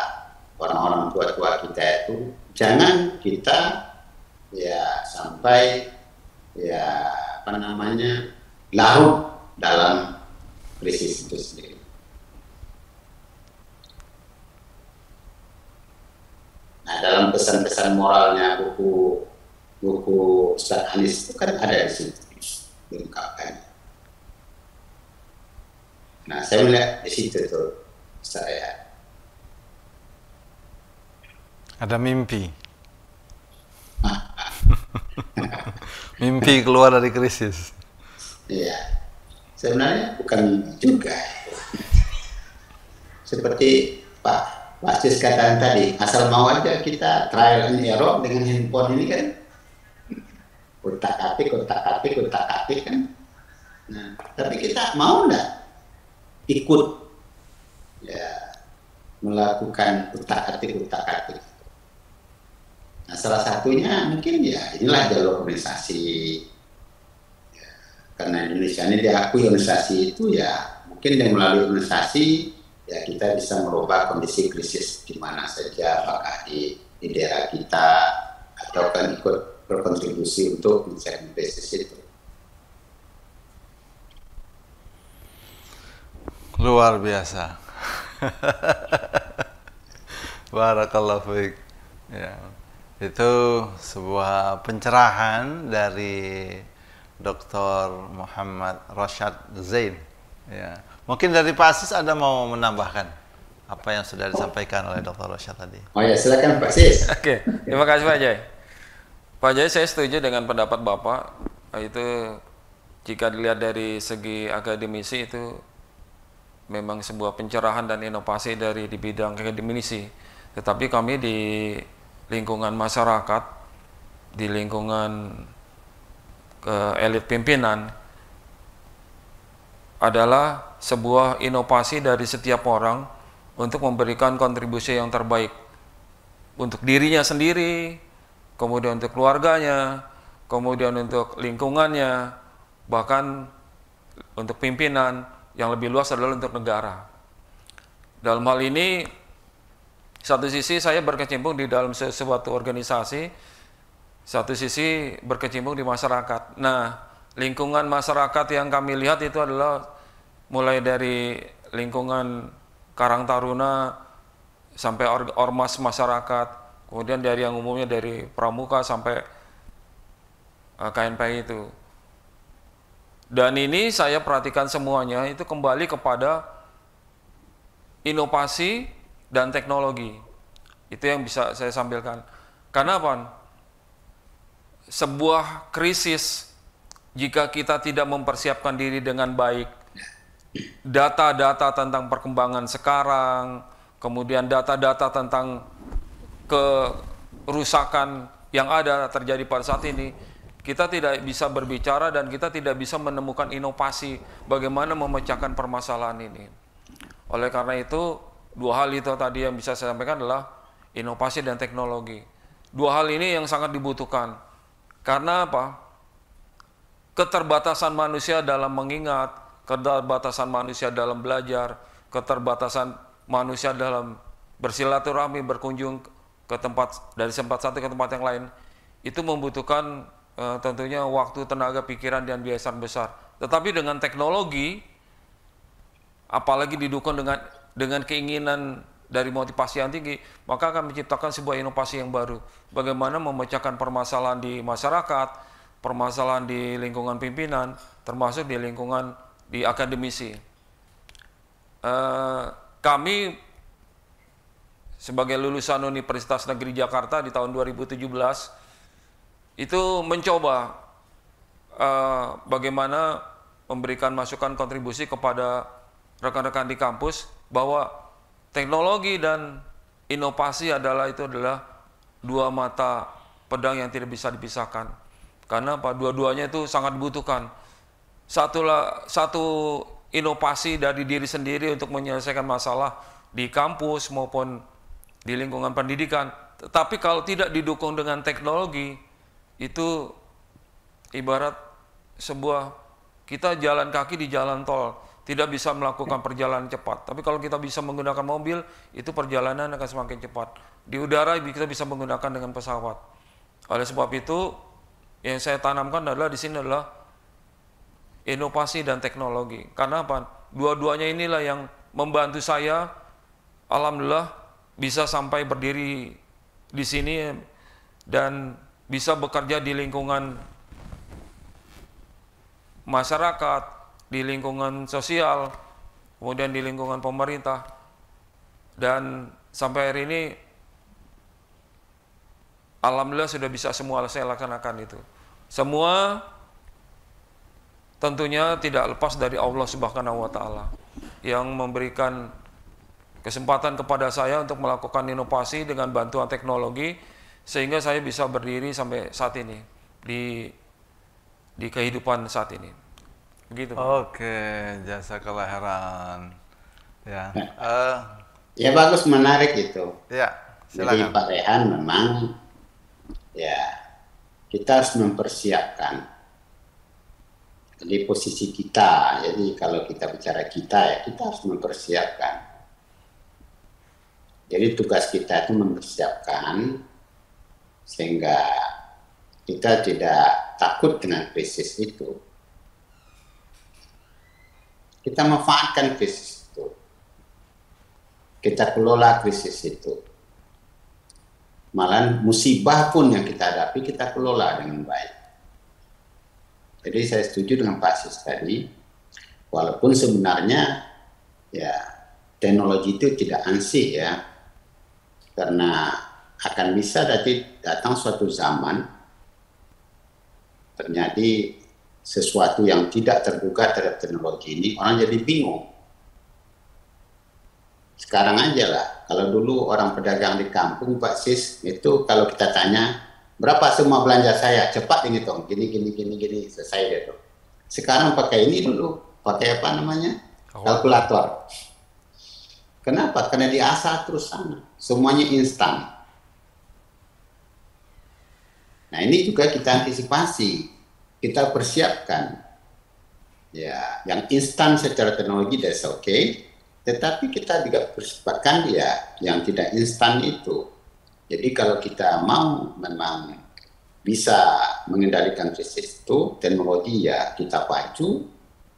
orang-orang tua-tua kita itu, jangan kita ya sampai ya larut dalam krisis itu sendiri. Nah, dalam pesan-pesan moralnya buku Ustadz Anies itu kan ada di situ diungkapkan. Nah, saya melihat di situ tuh saya ada mimpi. Mimpi keluar dari krisis. Iya, sebenarnya bukan juga. Seperti Pak Cis katakan tadi, asal mau aja kita trial and error dengan handphone ini kan, utak-atik kan. Nah, tapi kita mau nggak ikut ya melakukan utak-atik. Nah, salah satunya mungkin ya inilah jalur organisasi. Ya, karena Indonesia ini diakui organisasi itu ya mungkin dengan melalui organisasi ya kita bisa merubah kondisi krisis di mana saja, apakah di daerah kita atau kan ikut berkontribusi untuk mencari krisis itu. Luar biasa. Barakallahu fiik. Ya. Itu sebuah pencerahan dari Dr. Muhammad Rashad Zain. Ya. Mungkin dari Pak Asis ada mau menambahkan apa yang sudah disampaikan oleh Dr. Rashad tadi. Oh ya, silakan Pak Sis. Oke, terima kasih Pak Jai. Pak Jai, saya setuju dengan pendapat Bapak. Itu jika dilihat dari segi akademisi itu memang sebuah pencerahan dan inovasi dari di bidang akademisi. Tetapi kami di lingkungan masyarakat, di lingkungan elit pimpinan adalah sebuah inovasi dari setiap orang untuk memberikan kontribusi yang terbaik untuk dirinya sendiri, kemudian untuk keluarganya, kemudian untuk lingkungannya, bahkan untuk pimpinan, yang lebih luas adalah untuk negara. Dalam hal ini, satu sisi saya berkecimpung di dalam sesuatu organisasi, satu sisi berkecimpung di masyarakat. Nah, lingkungan masyarakat yang kami lihat itu adalah mulai dari lingkungan Karang Taruna sampai ormas masyarakat, kemudian dari yang umumnya dari pramuka sampai KNPI itu. Dan ini saya perhatikan semuanya itu kembali kepada inovasi dan teknologi. Itu yang bisa saya sampaikan. Karena apa? Sebuah krisis, jika kita tidak mempersiapkan diri dengan baik, data-data tentang perkembangan sekarang, kemudian data-data tentang kerusakan yang ada terjadi pada saat ini, kita tidak bisa berbicara dan kita tidak bisa menemukan inovasi bagaimana memecahkan permasalahan ini. Oleh karena itu, dua hal itu tadi yang bisa saya sampaikan adalah inovasi dan teknologi. Dua hal ini yang sangat dibutuhkan. Karena apa? Keterbatasan manusia dalam mengingat, keterbatasan manusia dalam belajar, keterbatasan manusia dalam bersilaturahmi, berkunjung ke tempat dari tempat satu ke tempat yang lain, itu membutuhkan tentunya waktu, tenaga, pikiran, dan biaya besar. Tetapi dengan teknologi, apalagi didukung dengan keinginan dari motivasi yang tinggi, maka akan menciptakan sebuah inovasi yang baru. Bagaimana memecahkan permasalahan di masyarakat, permasalahan di lingkungan pimpinan, termasuk di lingkungan di akademisi. Kami sebagai lulusan Universitas Negeri Jakarta di tahun 2017 itu mencoba bagaimana memberikan masukan kontribusi kepada rekan-rekan di kampus bahwa teknologi dan inovasi adalah dua mata pedang yang tidak bisa dipisahkan. Karena apa? Dua-duanya itu sangat dibutuhkan. Satu inovasi dari diri sendiri untuk menyelesaikan masalah di kampus maupun di lingkungan pendidikan. Tetapi kalau tidak didukung dengan teknologi, itu ibarat sebuah kita jalan kaki di jalan tol, tidak bisa melakukan perjalanan cepat. Tapi kalau kita bisa menggunakan mobil, itu perjalanan akan semakin cepat. Di udara kita bisa menggunakan dengan pesawat. Oleh sebab itu, yang saya tanamkan adalah di sini adalah inovasi dan teknologi. Karena apa? Dua-duanya inilah yang membantu saya, alhamdulillah, bisa sampai berdiri di sini dan bisa bekerja di lingkungan masyarakat, di lingkungan sosial, kemudian di lingkungan pemerintah. Dan sampai hari ini, alhamdulillah sudah bisa semua saya laksanakan itu. Semua tentunya tidak lepas dari Allah Subhanahu wa Ta'ala yang memberikan kesempatan kepada saya untuk melakukan inovasi dengan bantuan teknologi, sehingga saya bisa berdiri sampai saat ini di kehidupan saat ini. Begitu. Oke, jazakallah khairan. Ya. Ya bagus, menarik itu. Ya, Jadi silakan. Pak Rehan memang ya kita harus mempersiapkan di posisi kita. Jadi kalau kita bicara kita ya kita harus mempersiapkan. Jadi tugas kita itu mempersiapkan sehingga kita tidak takut dengan krisis itu. Kita manfaatkan krisis itu. Kita kelola krisis itu. Malah musibah pun yang kita hadapi kita kelola dengan baik. Jadi saya setuju dengan Pak Sis tadi, walaupun sebenarnya ya teknologi itu tidak ansih ya, karena akan bisa datang suatu zaman terjadi sesuatu yang tidak terduga terhadap teknologi ini, orang jadi bingung. Sekarang aja lah, kalau dulu orang pedagang di kampung, Pak Sis, itu kalau kita tanya, berapa semua belanja saya? Cepat dihitung, gini, selesai deh tuh. Sekarang pakai ini dulu, pakai apa namanya? Kalkulator. Kenapa? Karena diasah terus sana, semuanya instan. Nah ini juga kita antisipasi, kita persiapkan. Ya, yang instan secara teknologi that's okay. Tetapi kita juga persiapkan ya yang tidak instan itu. Jadi kalau kita mau memang bisa mengendalikan krisis itu, teknologi ya kita pacu,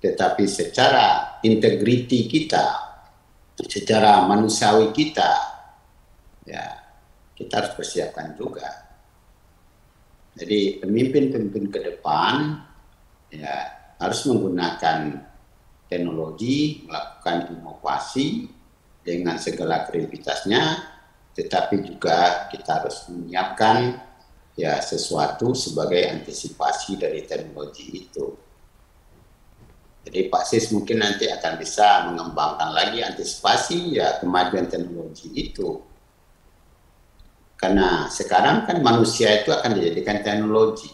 tetapi secara integriti kita, secara manusiawi kita, ya kita harus persiapkan juga. Jadi pemimpin-pemimpin ke depan ya harus menggunakan teknologi, melakukan inovasi dengan segala kreativitasnya, tetapi juga kita harus menyiapkan ya sesuatu sebagai antisipasi dari teknologi itu. Jadi Pak Sis mungkin nanti akan bisa mengembangkan lagi antisipasi ya kemajuan teknologi itu. Karena sekarang kan manusia itu akan dijadikan teknologi.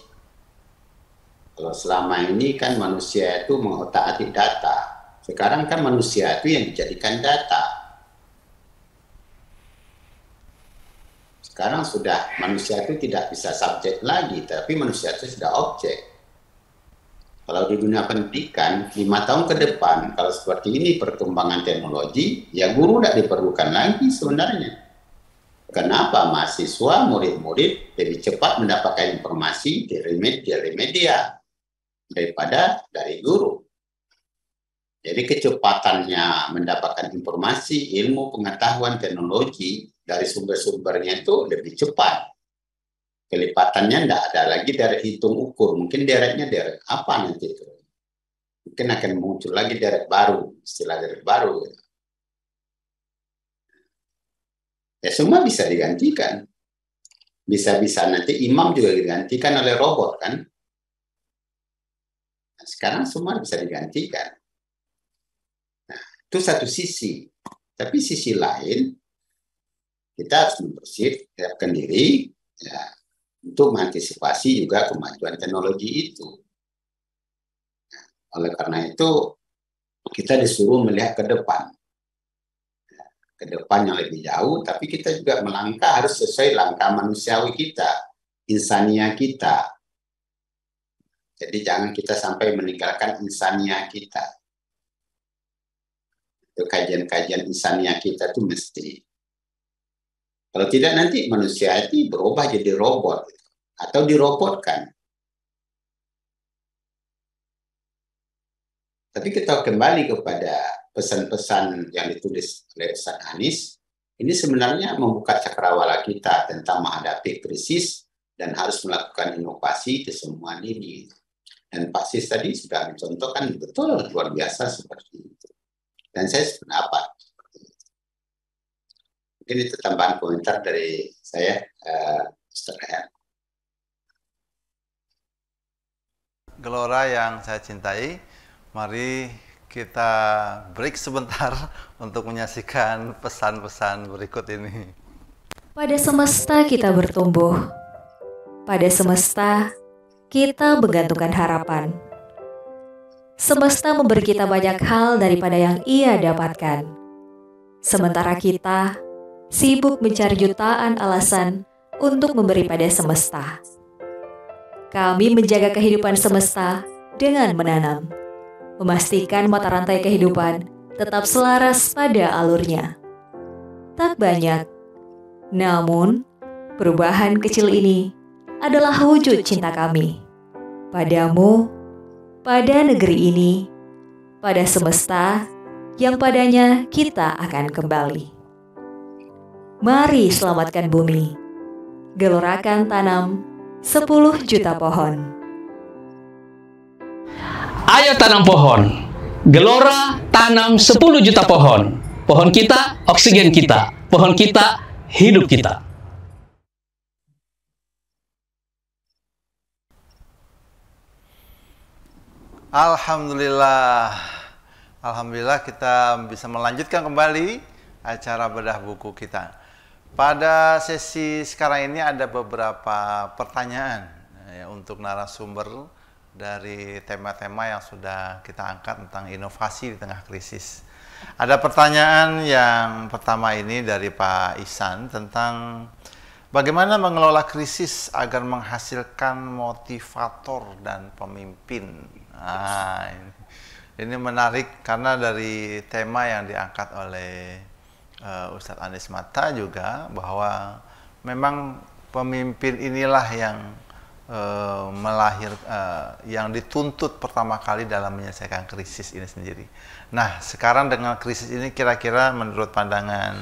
Kalau selama ini kan manusia itu mengotak-atik data. Sekarang kan manusia itu yang dijadikan data. Sekarang sudah manusia itu tidak bisa subjek lagi, tapi manusia itu sudah objek. Kalau di dunia pendidikan, 5 tahun ke depan, kalau seperti ini perkembangan teknologi, ya guru tidak diperlukan lagi sebenarnya. Kenapa? Mahasiswa, murid-murid lebih cepat mendapatkan informasi dari media daripada dari guru. Jadi kecepatannya mendapatkan informasi, ilmu, pengetahuan, teknologi dari sumber-sumbernya itu lebih cepat. Kelipatannya tidak ada lagi derek hitung ukur. Mungkin dereknya derek apa nanti itu. Mungkin akan muncul lagi derek baru, istilah derek baru. Ya semua bisa digantikan. Bisa-bisa nanti imam juga digantikan oleh robot kan. Nah, sekarang semua bisa digantikan. Nah, itu satu sisi. Tapi sisi lain, kita harus mempersiapkan diri ya, untuk mengantisipasi juga kemajuan teknologi itu. Nah, oleh karena itu, kita disuruh melihat ke depan. Ke depan yang lebih jauh, tapi kita juga melangkah harus sesuai langkah manusiawi kita, insania kita. Jadi jangan kita sampai meninggalkan insania kita. Itu kajian-kajian insania kita itu mesti. Kalau tidak nanti manusia itu berubah jadi robot atau dirobotkan. Tapi kita kembali kepada pesan-pesan yang ditulis oleh Ustaz Anies, ini sebenarnya membuka cakrawala kita tentang menghadapi krisis dan harus melakukan inovasi di semua lini. Dan Pak Sis tadi sudah mencontohkan betul luar biasa seperti itu. Dan saya sependapat. Mungkin itu tambahan komentar dari saya, Ustaz Rehan. Gelora yang saya cintai, mari kita break sebentar untuk menyaksikan pesan-pesan berikut ini. Pada semesta kita bertumbuh. Pada semesta kita menggantungkan harapan. Semesta memberi kita banyak hal daripada yang ia dapatkan. Sementara kita sibuk mencari jutaan alasan untuk memberi pada semesta. Kami menjaga kehidupan semesta dengan menanam, memastikan mata rantai kehidupan tetap selaras pada alurnya. Tak banyak, namun perubahan kecil ini adalah wujud cinta kami padamu, pada negeri ini, pada semesta yang padanya kita akan kembali. Mari selamatkan bumi, gelorakan tanam 10 juta pohon. Ayo tanam pohon. Gelora tanam 10 juta pohon. Pohon kita, oksigen kita. Pohon kita, hidup kita. Alhamdulillah. Alhamdulillah kita bisa melanjutkan kembali acara bedah buku kita. Pada sesi sekarang ini ada beberapa pertanyaan ya, untuk narasumber dari tema-tema yang sudah kita angkat tentang inovasi di tengah krisis. Ada pertanyaan yang pertama ini dari Pak Ihsan tentang bagaimana mengelola krisis agar menghasilkan motivator dan pemimpin. Nah, ini menarik karena dari tema yang diangkat oleh Ustadz Anies Mata juga bahwa memang pemimpin inilah yang yang dituntut pertama kali dalam menyelesaikan krisis ini sendiri. Nah, sekarang dengan krisis ini kira-kira menurut pandangan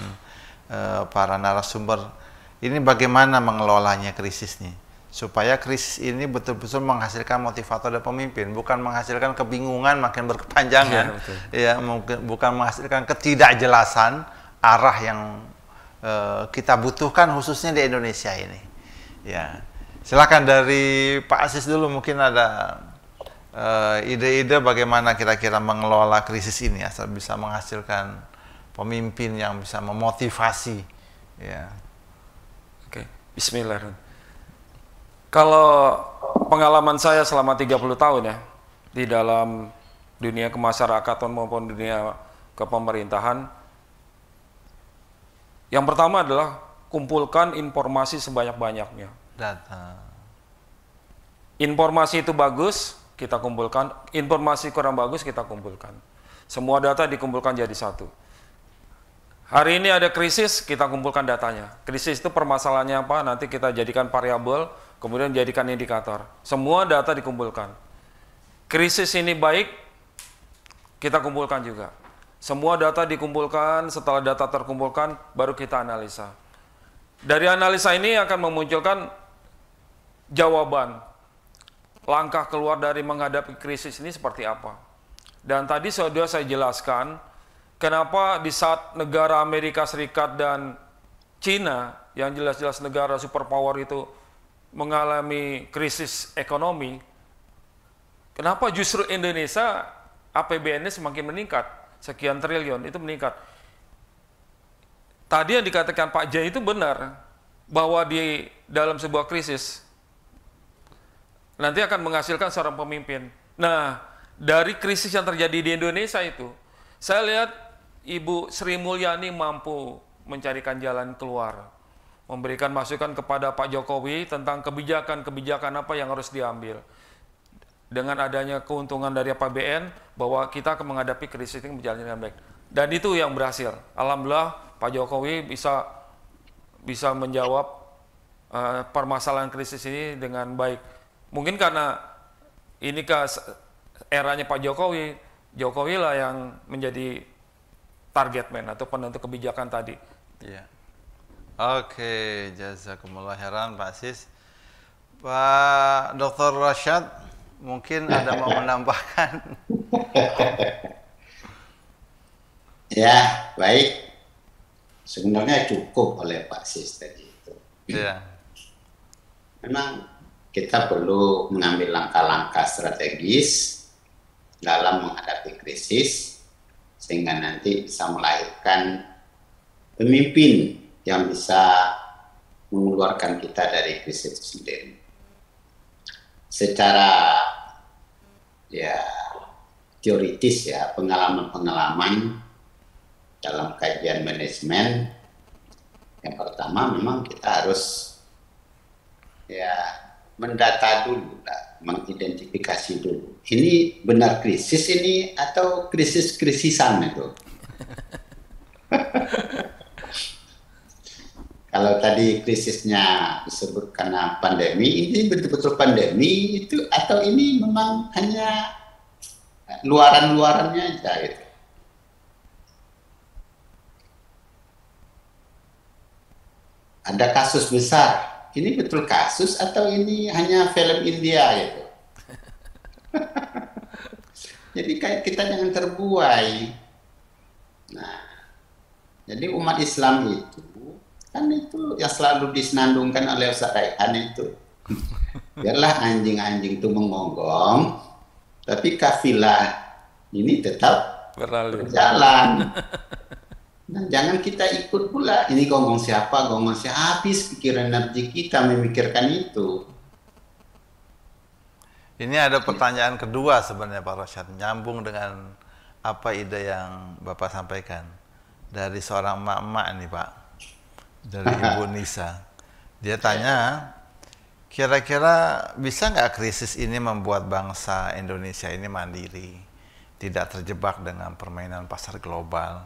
para narasumber ini bagaimana mengelolanya krisis nih supaya krisis ini betul-betul menghasilkan motivator dan pemimpin, bukan menghasilkan kebingungan makin berkepanjangan, ya mungkin bukan menghasilkan ketidakjelasan arah yang kita butuhkan khususnya di Indonesia ini. Ya. Silakan dari Pak Asis dulu, mungkin ada ide-ide bagaimana kira-kira mengelola krisis ini asal bisa menghasilkan pemimpin yang bisa memotivasi. Ya. Oke, bismillahirrahmanirrahim. Kalau pengalaman saya selama 30 tahun ya di dalam dunia kemasyarakatan maupun dunia kepemerintahan, yang pertama adalah kumpulkan informasi sebanyak-banyaknya. Data. Informasi itu bagus, kita kumpulkan. Informasi kurang bagus, kita kumpulkan. Semua data dikumpulkan jadi satu. Hari ini ada krisis, kita kumpulkan datanya. Krisis itu permasalahannya apa? Nanti kita jadikan variabel, kemudian jadikan indikator. Semua data dikumpulkan. Krisis ini baik, kita kumpulkan juga. Semua data dikumpulkan, setelah data terkumpulkan, baru kita analisa. Dari analisa ini akan memunculkan jawaban, langkah keluar dari menghadapi krisis ini seperti apa. Dan tadi sudah saya jelaskan, kenapa di saat negara Amerika Serikat dan Cina, yang jelas-jelas negara superpower itu mengalami krisis ekonomi, kenapa justru Indonesia APBN-nya semakin meningkat, sekian triliun, itu meningkat. Tadi yang dikatakan Pak Jai itu benar, bahwa di dalam sebuah krisis, nanti akan menghasilkan seorang pemimpin. Nah, dari krisis yang terjadi di Indonesia itu, saya lihat Ibu Sri Mulyani mampu mencarikan jalan keluar, memberikan masukan kepada Pak Jokowi tentang kebijakan-kebijakan apa yang harus diambil. Dengan adanya keuntungan dari APBN, bahwa kita akan menghadapi krisis ini berjalan dengan baik. Dan itu yang berhasil. Alhamdulillah Pak Jokowi bisa menjawab permasalahan krisis ini dengan baik. Mungkin karena ini eranya Pak Jokowi, Jokowi lah yang menjadi target man atau penentu kebijakan tadi. Iya. Oke, jazakumullah khairan Pak Sis. Pak Dr. Rashad, mungkin ada mau menambahkan? Ya, baik. Sebenarnya cukup oleh Pak Sis tadi itu. Iya. Memang kita perlu mengambil langkah-langkah strategis dalam menghadapi krisis sehingga nanti bisa melahirkan pemimpin yang bisa mengeluarkan kita dari krisis itu sendiri. Secara ya teoritis ya, pengalaman-pengalaman dalam kajian manajemen, yang pertama memang kita harus ya mendata dulu, mengidentifikasi dulu. Ini benar krisis ini atau krisis-krisisan itu? Kalau tadi krisisnya disebut karena pandemi, ini betul-betul pandemi itu atau ini memang hanya luaran-luarannya aja gitu? Ada kasus besar ini betul kasus atau ini hanya film India gitu. Jadi kayak kita jangan terbuai. Nah, jadi umat Islam itu kan itu yang selalu disenandungkan oleh Ustaz Raihan itu. Biarlah anjing-anjing itu menggonggong, tapi kafilah ini tetap berjalan. Nah, jangan kita ikut pula. Ini gonggong siapa, habis pikiran energi kita memikirkan itu. Ini ada pertanyaan kedua sebenarnya Pak Rosyad, nyambung dengan apa ide yang Bapak sampaikan dari seorang emak-emak nih Pak, dari Ibu Nisa. Dia tanya, kira-kira bisa nggak krisis ini membuat bangsa Indonesia ini mandiri, tidak terjebak dengan permainan pasar global,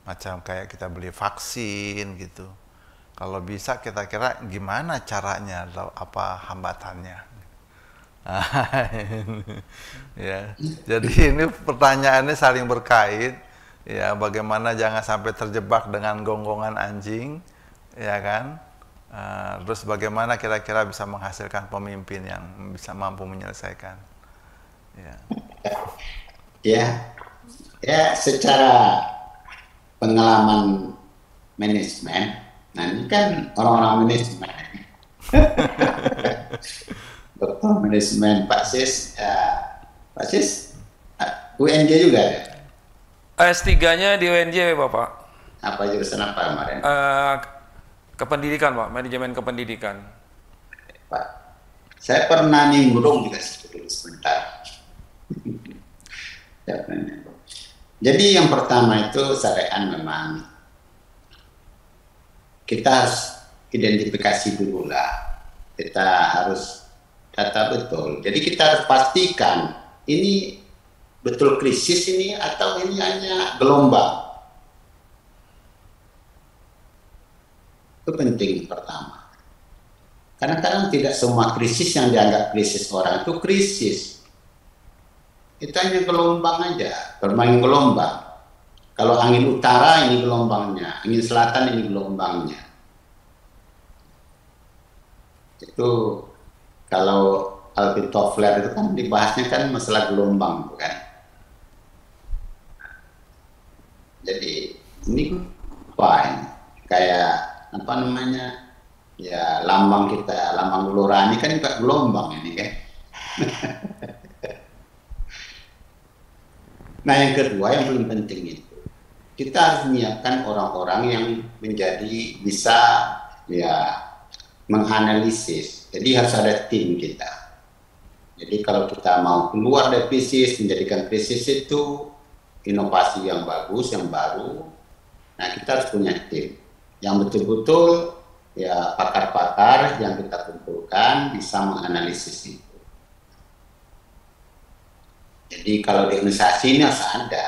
macam kayak kita beli vaksin gitu. Kalau bisa kira-kira gimana caranya, apa hambatannya? Ya, jadi ini pertanyaannya saling berkait. Ya, bagaimana jangan sampai terjebak dengan gonggongan anjing, ya kan? Terus bagaimana kira-kira bisa menghasilkan pemimpin yang bisa mampu menyelesaikan? Ya, ya secara pengalaman manajemen. Nah, ini kan orang-orang manajemen. Dokter manajemen Pak Sis UNJ juga ya? S3-nya di UNJ, Bapak. Apa jurusan apa kemarin? Kependidikan, Pak, manajemen kependidikan. Pak, saya pernah nimbrung juga sebentar. Jadi yang pertama itu syariat memang kita harus identifikasi dulu lah. Kita harus data betul. Jadi kita harus pastikan ini betul krisis ini atau ini hanya gelombang. Itu penting pertama. Kadang-kadang tidak semua krisis yang dianggap krisis orang itu krisis. Itu hanya gelombang aja, bermain gelombang. Kalau angin utara ini gelombangnya, angin selatan ini gelombangnya. Itu kalau Alvin Toffler itu kan dibahasnya kan masalah gelombang, bukan? Jadi ini fine, kayak apa namanya, ya lambang kita, lambang gelora ini kan juga gelombang ini kan. Nah yang kedua yang paling penting itu, kita harus menyiapkan orang-orang yang menjadi bisa ya menganalisis. Jadi harus ada tim kita. Jadi kalau kita mau keluar dari krisis, menjadikan krisis itu inovasi yang bagus, yang baru, nah kita harus punya tim yang betul-betul ya pakar-pakar yang kita kumpulkan bisa menganalisis itu. Jadi kalau di organisasi ini harus ada.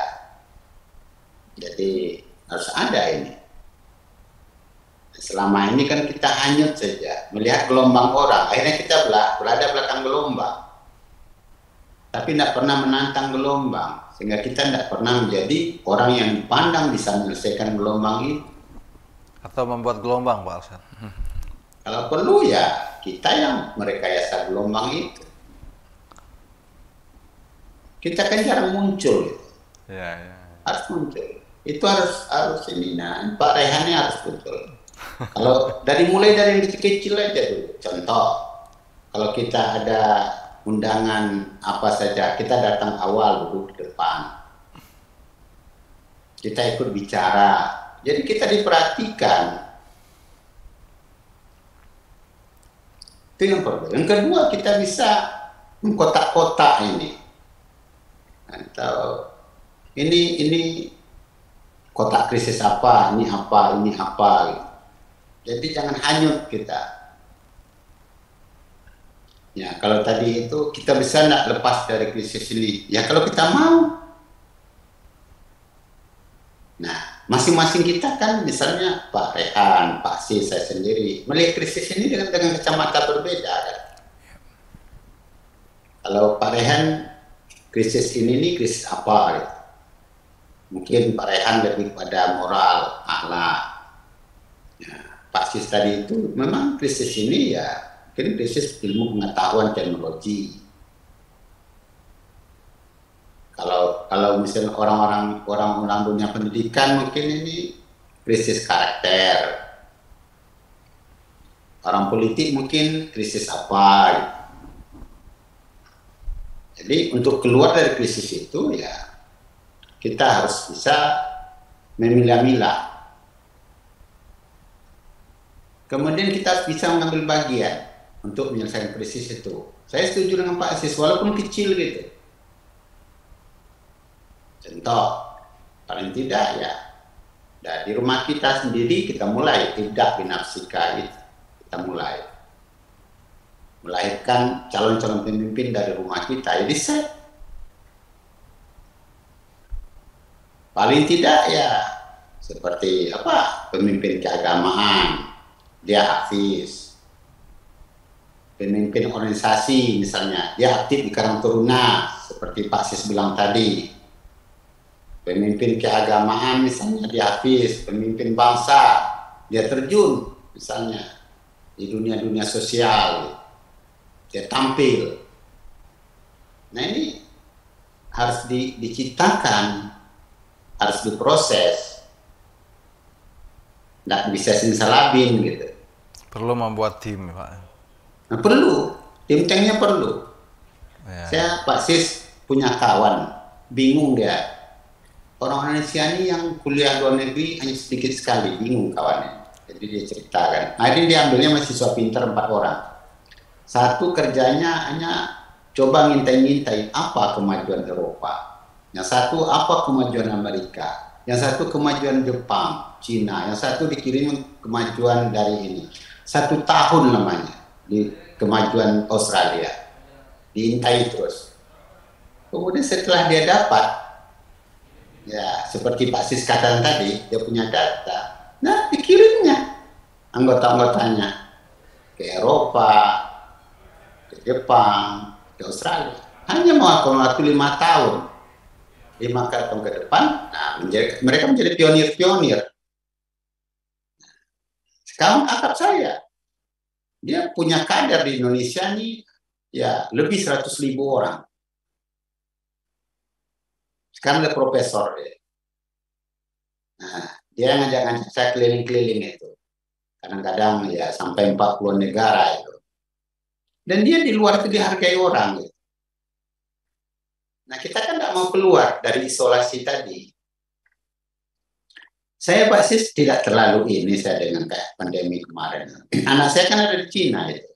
Jadi harus ada ini. Selama ini kan kita hanyut saja, melihat gelombang orang. Akhirnya kita berada belakang gelombang. Tapi tidak pernah menantang gelombang. Sehingga kita tidak pernah menjadi orang yang dipandang bisa menyelesaikan gelombang itu. Atau membuat gelombang, Pak Arsyad. Kalau perlu ya, kita yang merekayasa gelombang itu. Kita kan jarang muncul. Gitu. Ya. Harus muncul. Itu harus ini. Nah, Pak Rehannya harus betul. Kalau mulai dari yang kecil-kecil aja dulu. Contoh, kalau kita ada undangan apa saja, kita datang awal duduk di depan. Kita ikut bicara. Jadi kita diperhatikan. Itu yang pertama. Yang kedua, kita bisa mengkotak-kotak ini. Atau ini kotak krisis apa, ini apa, ini apa gitu. Jadi jangan hanyut kita. Ya, kalau tadi itu kita bisa tidak lepas dari krisis ini. Ya kalau kita mau. Nah, masing-masing kita kan misalnya Pak Rehan, Pak Sis, saya sendiri melihat krisis ini dengan kacamata berbeda kan. Kalau Pak Rehan krisis ini krisis apa gitu. Mungkin Pak Rehan lebih pada moral, akhlak. Ya, Pak Sis tadi itu memang krisis ini ya mungkin krisis ilmu pengetahuan teknologi. Kalau misalnya orang-orang dunia pendidikan mungkin ini krisis karakter. Orang politik mungkin krisis apa gitu. Jadi untuk keluar dari krisis itu ya kita harus bisa memilah-milah. Kemudian kita bisa mengambil bagian untuk menyelesaikan krisis itu. Saya setuju dengan Pak Asis, walaupun kecil gitu. Contoh, paling tidak ya di rumah kita sendiri kita mulai tidak binafsika itu. Kita mulai melahirkan calon-calon pemimpin dari rumah kita. Jadi saya paling tidak ya seperti apa pemimpin keagamaan, dia hafiz. Pemimpin organisasi misalnya, dia aktif di Karang Taruna seperti Pak Sis bilang tadi. Pemimpin keagamaan misalnya dia hafiz, pemimpin bangsa dia terjun misalnya di dunia-dunia sosial, dia tampil. Nah ini harus diciptakan, harus diproses, nggak bisa simsalabim gitu. Perlu membuat tim, Pak. Nah, perlu, tim tanknya perlu. Ya. Saya Pak Sis punya kawan, bingung dia. Orang Indonesia ini yang kuliah luar negeri hanya sedikit sekali, bingung kawannya. Jadi dia ceritakan. Nah ini dia ambilnya mahasiswa pintar 4 orang. Satu kerjanya hanya coba ngintai-ngintai apa kemajuan Eropa. Yang satu apa kemajuan Amerika. Yang satu kemajuan Jepang, Cina. Yang satu dikirim kemajuan dari ini. 1 tahun namanya di kemajuan Australia. Diintai terus. Kemudian setelah dia dapat, ya seperti Pak Sis katakan tadi, dia punya data. Nah, dikirimnya anggota-anggotanya ke Eropa, ke Jepang, ke Australia. Hanya mau waktu 5 tahun, 5 tahun ke depan, nah mereka menjadi pionir-pionir. Sekarang akap saya, dia punya kader di Indonesia nih, ya lebih 100.000 orang. Sekarang ada profesor dia. Nah, dia ngajak saya keliling-keliling itu. Kadang-kadang ya sampai 40 negara itu. Dan dia di luar itu dihargai orang. Gitu. Nah kita kan nggak mau keluar dari isolasi tadi. Saya Pak Sis tidak terlalu ini saya dengan kayak pandemi kemarin. Anak saya kan ada di Cina itu.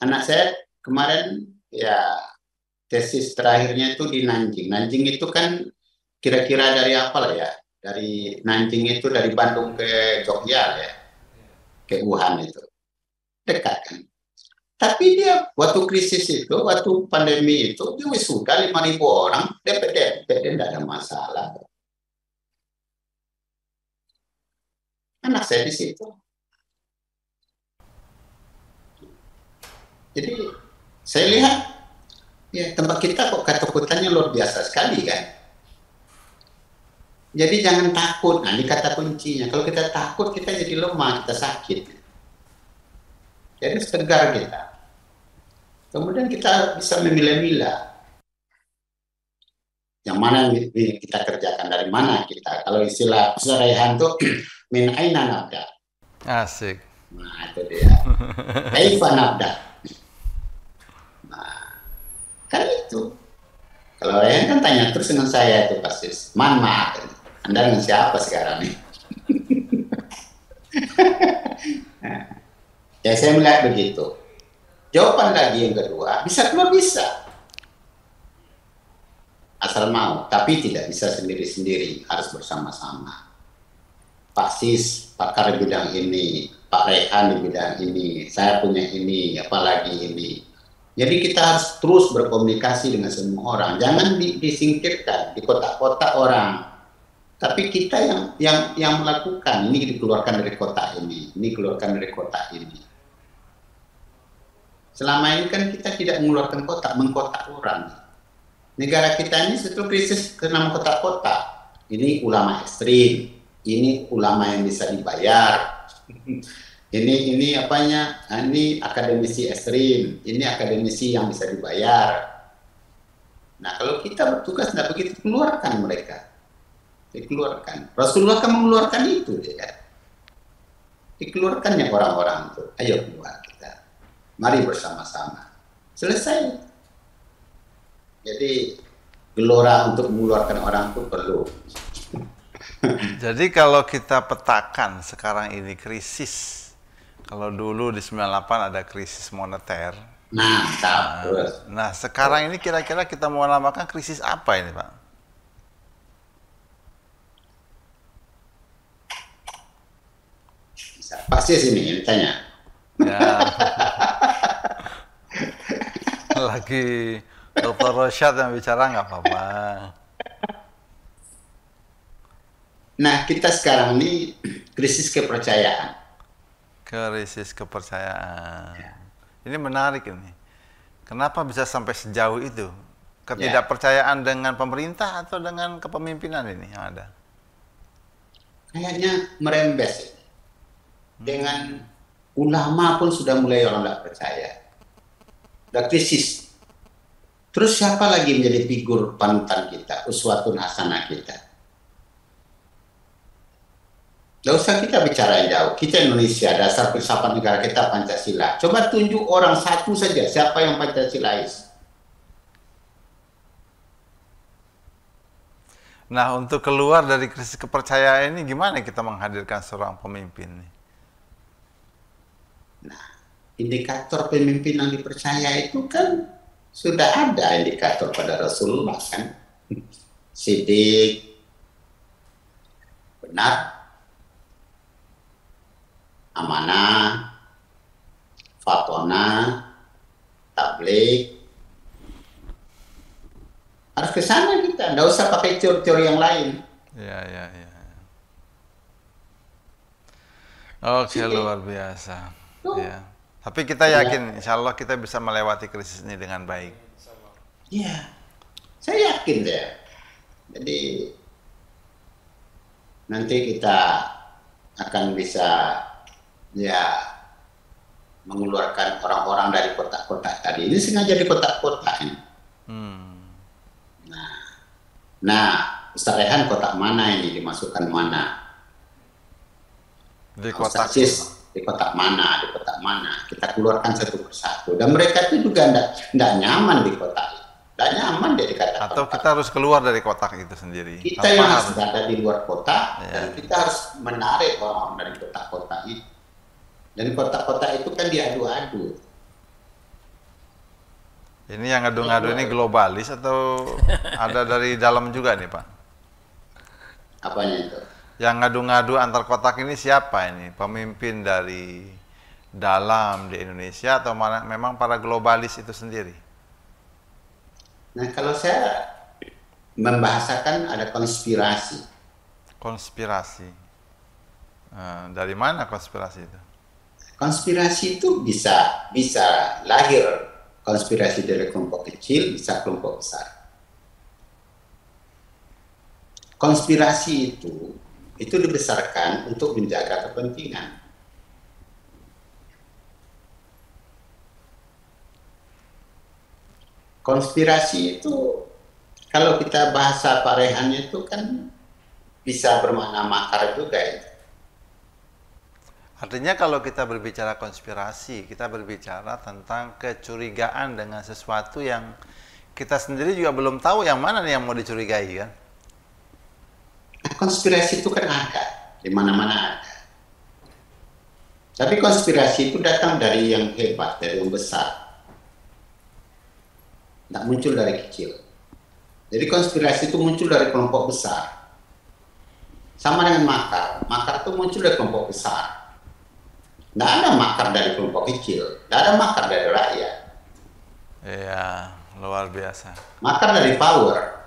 Anak saya kemarin ya tesis terakhirnya itu di Nanjing. Nanjing itu kan kira-kira dari apa lah ya? Dari Nanjing itu dari Bandung ke Jogja ya, ke Wuhan itu dekat kan. Tapi dia waktu krisis itu, waktu pandemi itu dia wisuda 5.000 orang, DPD tidak ada masalah. Anak saya di situ. Jadi saya lihat ya tempat kita kok ketakutannya luar biasa sekali kan. Jadi jangan takut, nah ini kata kuncinya. Kalau kita takut, kita jadi lemah, kita sakit. Jadi tegar kita. Kemudian kita bisa memilah-milah. Yang mana yang kita kerjakan, dari mana kita. Kalau istilah Raihan itu, min aina nabda. Asik. Nah itu dia. Kaifa nabda. Nah, kan itu. Kalau Raihan kan tanya terus dengan saya itu pasti. Man ma'at. Anda dengan siapa sekarang nih? Ya saya melihat begitu. Jawaban lagi yang kedua, bisa keluar bisa. Asal mau, tapi tidak bisa sendiri-sendiri, harus bersama-sama. Pak Sis, pakar di bidang ini, Pak Rehan di bidang ini, saya punya ini, apalagi ini. Jadi kita harus terus berkomunikasi dengan semua orang, jangan disingkirkan, di kotak-kotak orang. Tapi kita yang melakukan, ini dikeluarkan dari kotak ini keluarkan dari kotak ini. Selama ini kan kita tidak mengeluarkan kotak, mengkotak orang. Negara kita ini setelah krisis karena mengkotak-kotak. Ini ulama ekstrim, ini ulama yang bisa dibayar, Ini apanya? Nah, ini akademisi ekstrim, ini akademisi yang bisa dibayar. Nah, kalau kita bertugas tidak begitu, keluarkan mereka. Dikeluarkan. Rasulullah kan mengeluarkan itu, ya. Dikeluarkannya orang-orang itu. Ayo keluar kita. Mari bersama-sama. Selesai. Jadi gelora untuk mengeluarkan orang itu perlu. Jadi kalau kita petakan sekarang ini krisis, kalau dulu di 98 ada krisis moneter. Nah, terus. Nah, sekarang ini kira-kira kita mau namakan krisis apa ini, Pak? Pasti sini tanya. Ya. Lagi Dr. Rosyad yang bicara nggak apa-apa. Nah, kita sekarang ini krisis kepercayaan. Krisis kepercayaan. Ini menarik ini. Kenapa bisa sampai sejauh itu? Ketidakpercayaan dengan pemerintah atau dengan kepemimpinan ini yang ada? Kayaknya merembes. Dengan ulama pun sudah mulai orang tidak percaya. Udah krisis. Terus siapa lagi menjadi figur panutan kita, uswatun hasanah kita? Tidak usah kita bicara yang jauh. Kita Indonesia, dasar filsafat negara kita Pancasila. Coba tunjuk orang satu saja, siapa yang Pancasilais. Nah, untuk keluar dari krisis kepercayaan ini, gimana kita menghadirkan seorang pemimpin? Nah, indikator pemimpin yang dipercaya itu kan sudah ada indikator pada Rasulullah kan. Sidik, benar, amanah, fatona, tabligh. Harus ke sana kita, nggak usah pakai teori-teori yang lain. Ya. Oke, luar biasa. Ya. Tapi kita yakin, insya Allah kita bisa melewati krisis ini dengan baik. Iya, saya yakin ya. Jadi nanti kita akan bisa ya mengeluarkan orang-orang dari kotak-kotak tadi. Ini sengaja di kotak-kotak ini. Nah, Ustaz Rehan kotak mana ini dimasukkan mana? Di kotak di kotak mana, kita keluarkan satu persatu. Dan mereka itu juga tidak nyaman di kotak itu. Tidak nyaman dia dikatakan. Atau kita harus keluar dari kotak itu sendiri. Kita yang harus berada di luar kotak, dan kita harus menarik orang-orang dari kotak-kotak itu. Dan kotak-kotak itu kan diadu-adu. Ini yang ngadu-ngadu ini globalis atau ada dari dalam juga nih, Pak? Apanya itu? Yang ngadu-ngadu antar kotak ini siapa ini? Pemimpin dari dalam di Indonesia atau memang para globalis itu sendiri? Nah, kalau saya membahasakan ada konspirasi. Konspirasi. Dari mana konspirasi itu? Konspirasi itu bisa lahir konspirasi dari kelompok kecil, bisa kelompok besar. Konspirasi itu dibesarkan untuk menjaga kepentingan. Konspirasi itu kalau kita bahasa parehannya itu kan bisa bermakna makar juga itu. Artinya kalau kita berbicara konspirasi, kita berbicara tentang kecurigaan dengan sesuatu yang kita sendiri juga belum tahu yang mana nih yang mau dicurigai kan? Konspirasi itu kan ada, di mana-mana ada. Tapi konspirasi itu datang dari yang hebat, dari yang besar. Tidak muncul dari kecil. Jadi konspirasi itu muncul dari kelompok besar. Sama dengan makar. Makar itu muncul dari kelompok besar. Tidak ada makar dari kelompok kecil. Tidak ada makar dari rakyat. Iya, luar biasa. Makar dari power.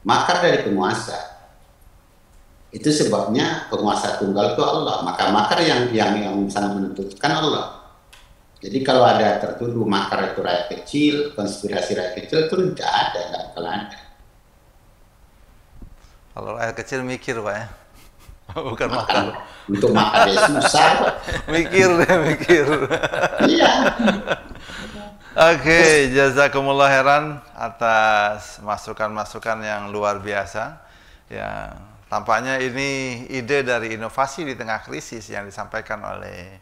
Makar dari penguasa. Itu sebabnya penguasa tunggal itu Allah. Maka makar yang sangat menentukan Allah. Jadi kalau ada tertuduh makar itu rakyat kecil, konspirasi rakyat kecil itu tidak ada, tidak bakal ada. Kalau rakyat kecil mikir, Pak ya. Bukan makan. Untuk makan ya susah. Mikir deh, mikir. Iya. Oke, jazakumullah khairan atas masukan-masukan yang luar biasa. Ya, tampaknya ini ide dari inovasi di tengah krisis yang disampaikan oleh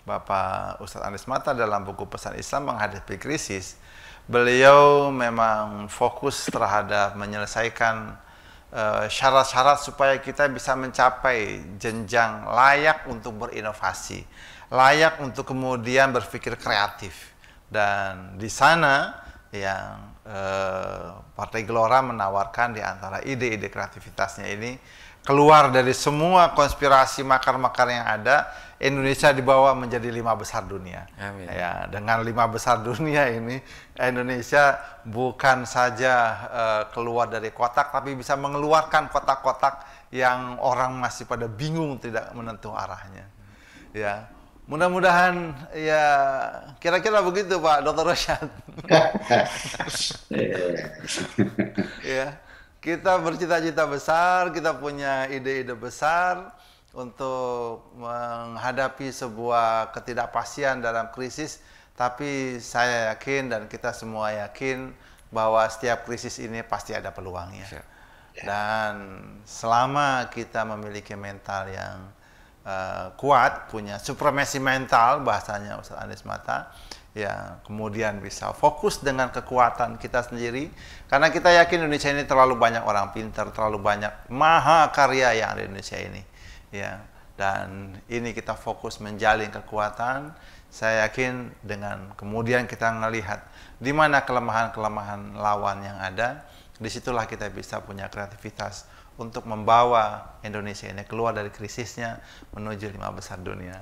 Bapak Ustadz Anies Mata dalam buku Pesan Islam Menghadapi Krisis. Beliau memang fokus terhadap menyelesaikan syarat-syarat supaya kita bisa mencapai jenjang layak untuk berinovasi, layak untuk kemudian berpikir kreatif. Dan di sana yang Partai Gelora menawarkan di antara ide-ide kreativitasnya ini, keluar dari semua konspirasi makar-makar yang ada, Indonesia dibawa menjadi 5 besar dunia. Amin. Ya, dengan 5 besar dunia ini, Indonesia bukan saja keluar dari kotak, tapi bisa mengeluarkan kotak-kotak yang orang masih pada bingung tidak menentu arahnya. Ya, mudah-mudahan ya kira-kira begitu Pak Dr. Rosyad. Ya, kita bercita-cita besar, kita punya ide-ide besar untuk menghadapi sebuah ketidakpastian dalam krisis, tapi saya yakin dan kita semua yakin bahwa setiap krisis ini pasti ada peluangnya. Dan selama kita memiliki mental yang kuat, punya supremasi mental bahasanya Ustadz Anies Mata, ya kemudian bisa fokus dengan kekuatan kita sendiri, karena kita yakin Indonesia ini terlalu banyak orang pintar, terlalu banyak mahakarya yang ada di Indonesia ini. Ya, dan ini kita fokus menjalin kekuatan. Saya yakin dengan kemudian kita melihat di mana kelemahan-kelemahan lawan yang ada, disitulah kita bisa punya kreativitas untuk membawa Indonesia ini keluar dari krisisnya menuju 5 besar dunia.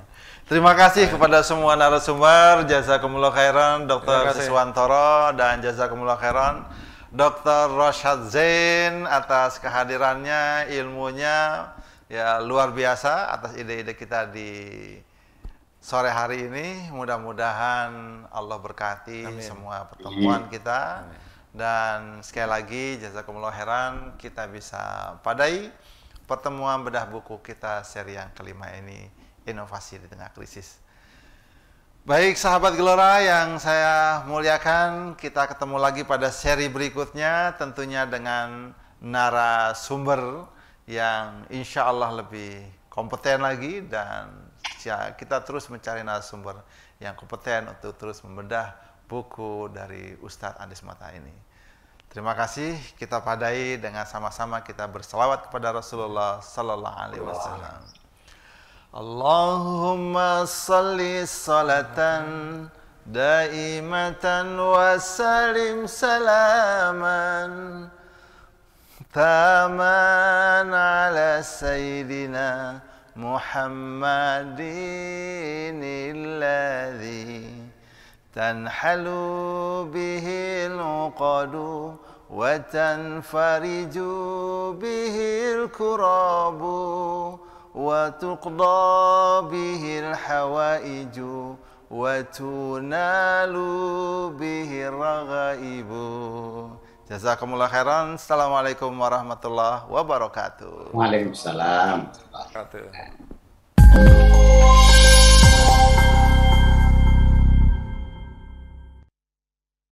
Terima kasih kepada semua narasumber, jazakumullah khairan Dr. Siswantoro dan jazakumullah khairan Dr. Rosyad Zain atas kehadirannya, ilmunya. Ya, luar biasa atas ide-ide kita di sore hari ini. Mudah-mudahan Allah berkati semua pertemuan kita. Dan sekali lagi jazakumullah khairan, kita bisa padai pertemuan bedah buku kita seri yang kelima ini, inovasi di tengah krisis. Baik sahabat Gelora yang saya muliakan, kita ketemu lagi pada seri berikutnya, tentunya dengan narasumber yang insya Allah lebih kompeten lagi, dan ya, kita terus mencari narasumber yang kompeten untuk terus membedah buku dari Ustadz Anies Mata ini. Terima kasih, kita padai dengan sama-sama kita berselawat kepada Rasulullah Sallallahu Alaihi Wasallam. Allahumma salli salatan daimatan wa salim salaman taman ala sayyidina Muhammadin alladhi tanhalu bihi al-uqadu wa tanfariju bihi al-kurabu wa tuqda bihi al-hawaiju wa tunalu bihi al-raghaibu. Jazakumullah khairan. Assalamualaikum warahmatullahi wabarakatuh. Waalaikumsalam. Wabarakatuh.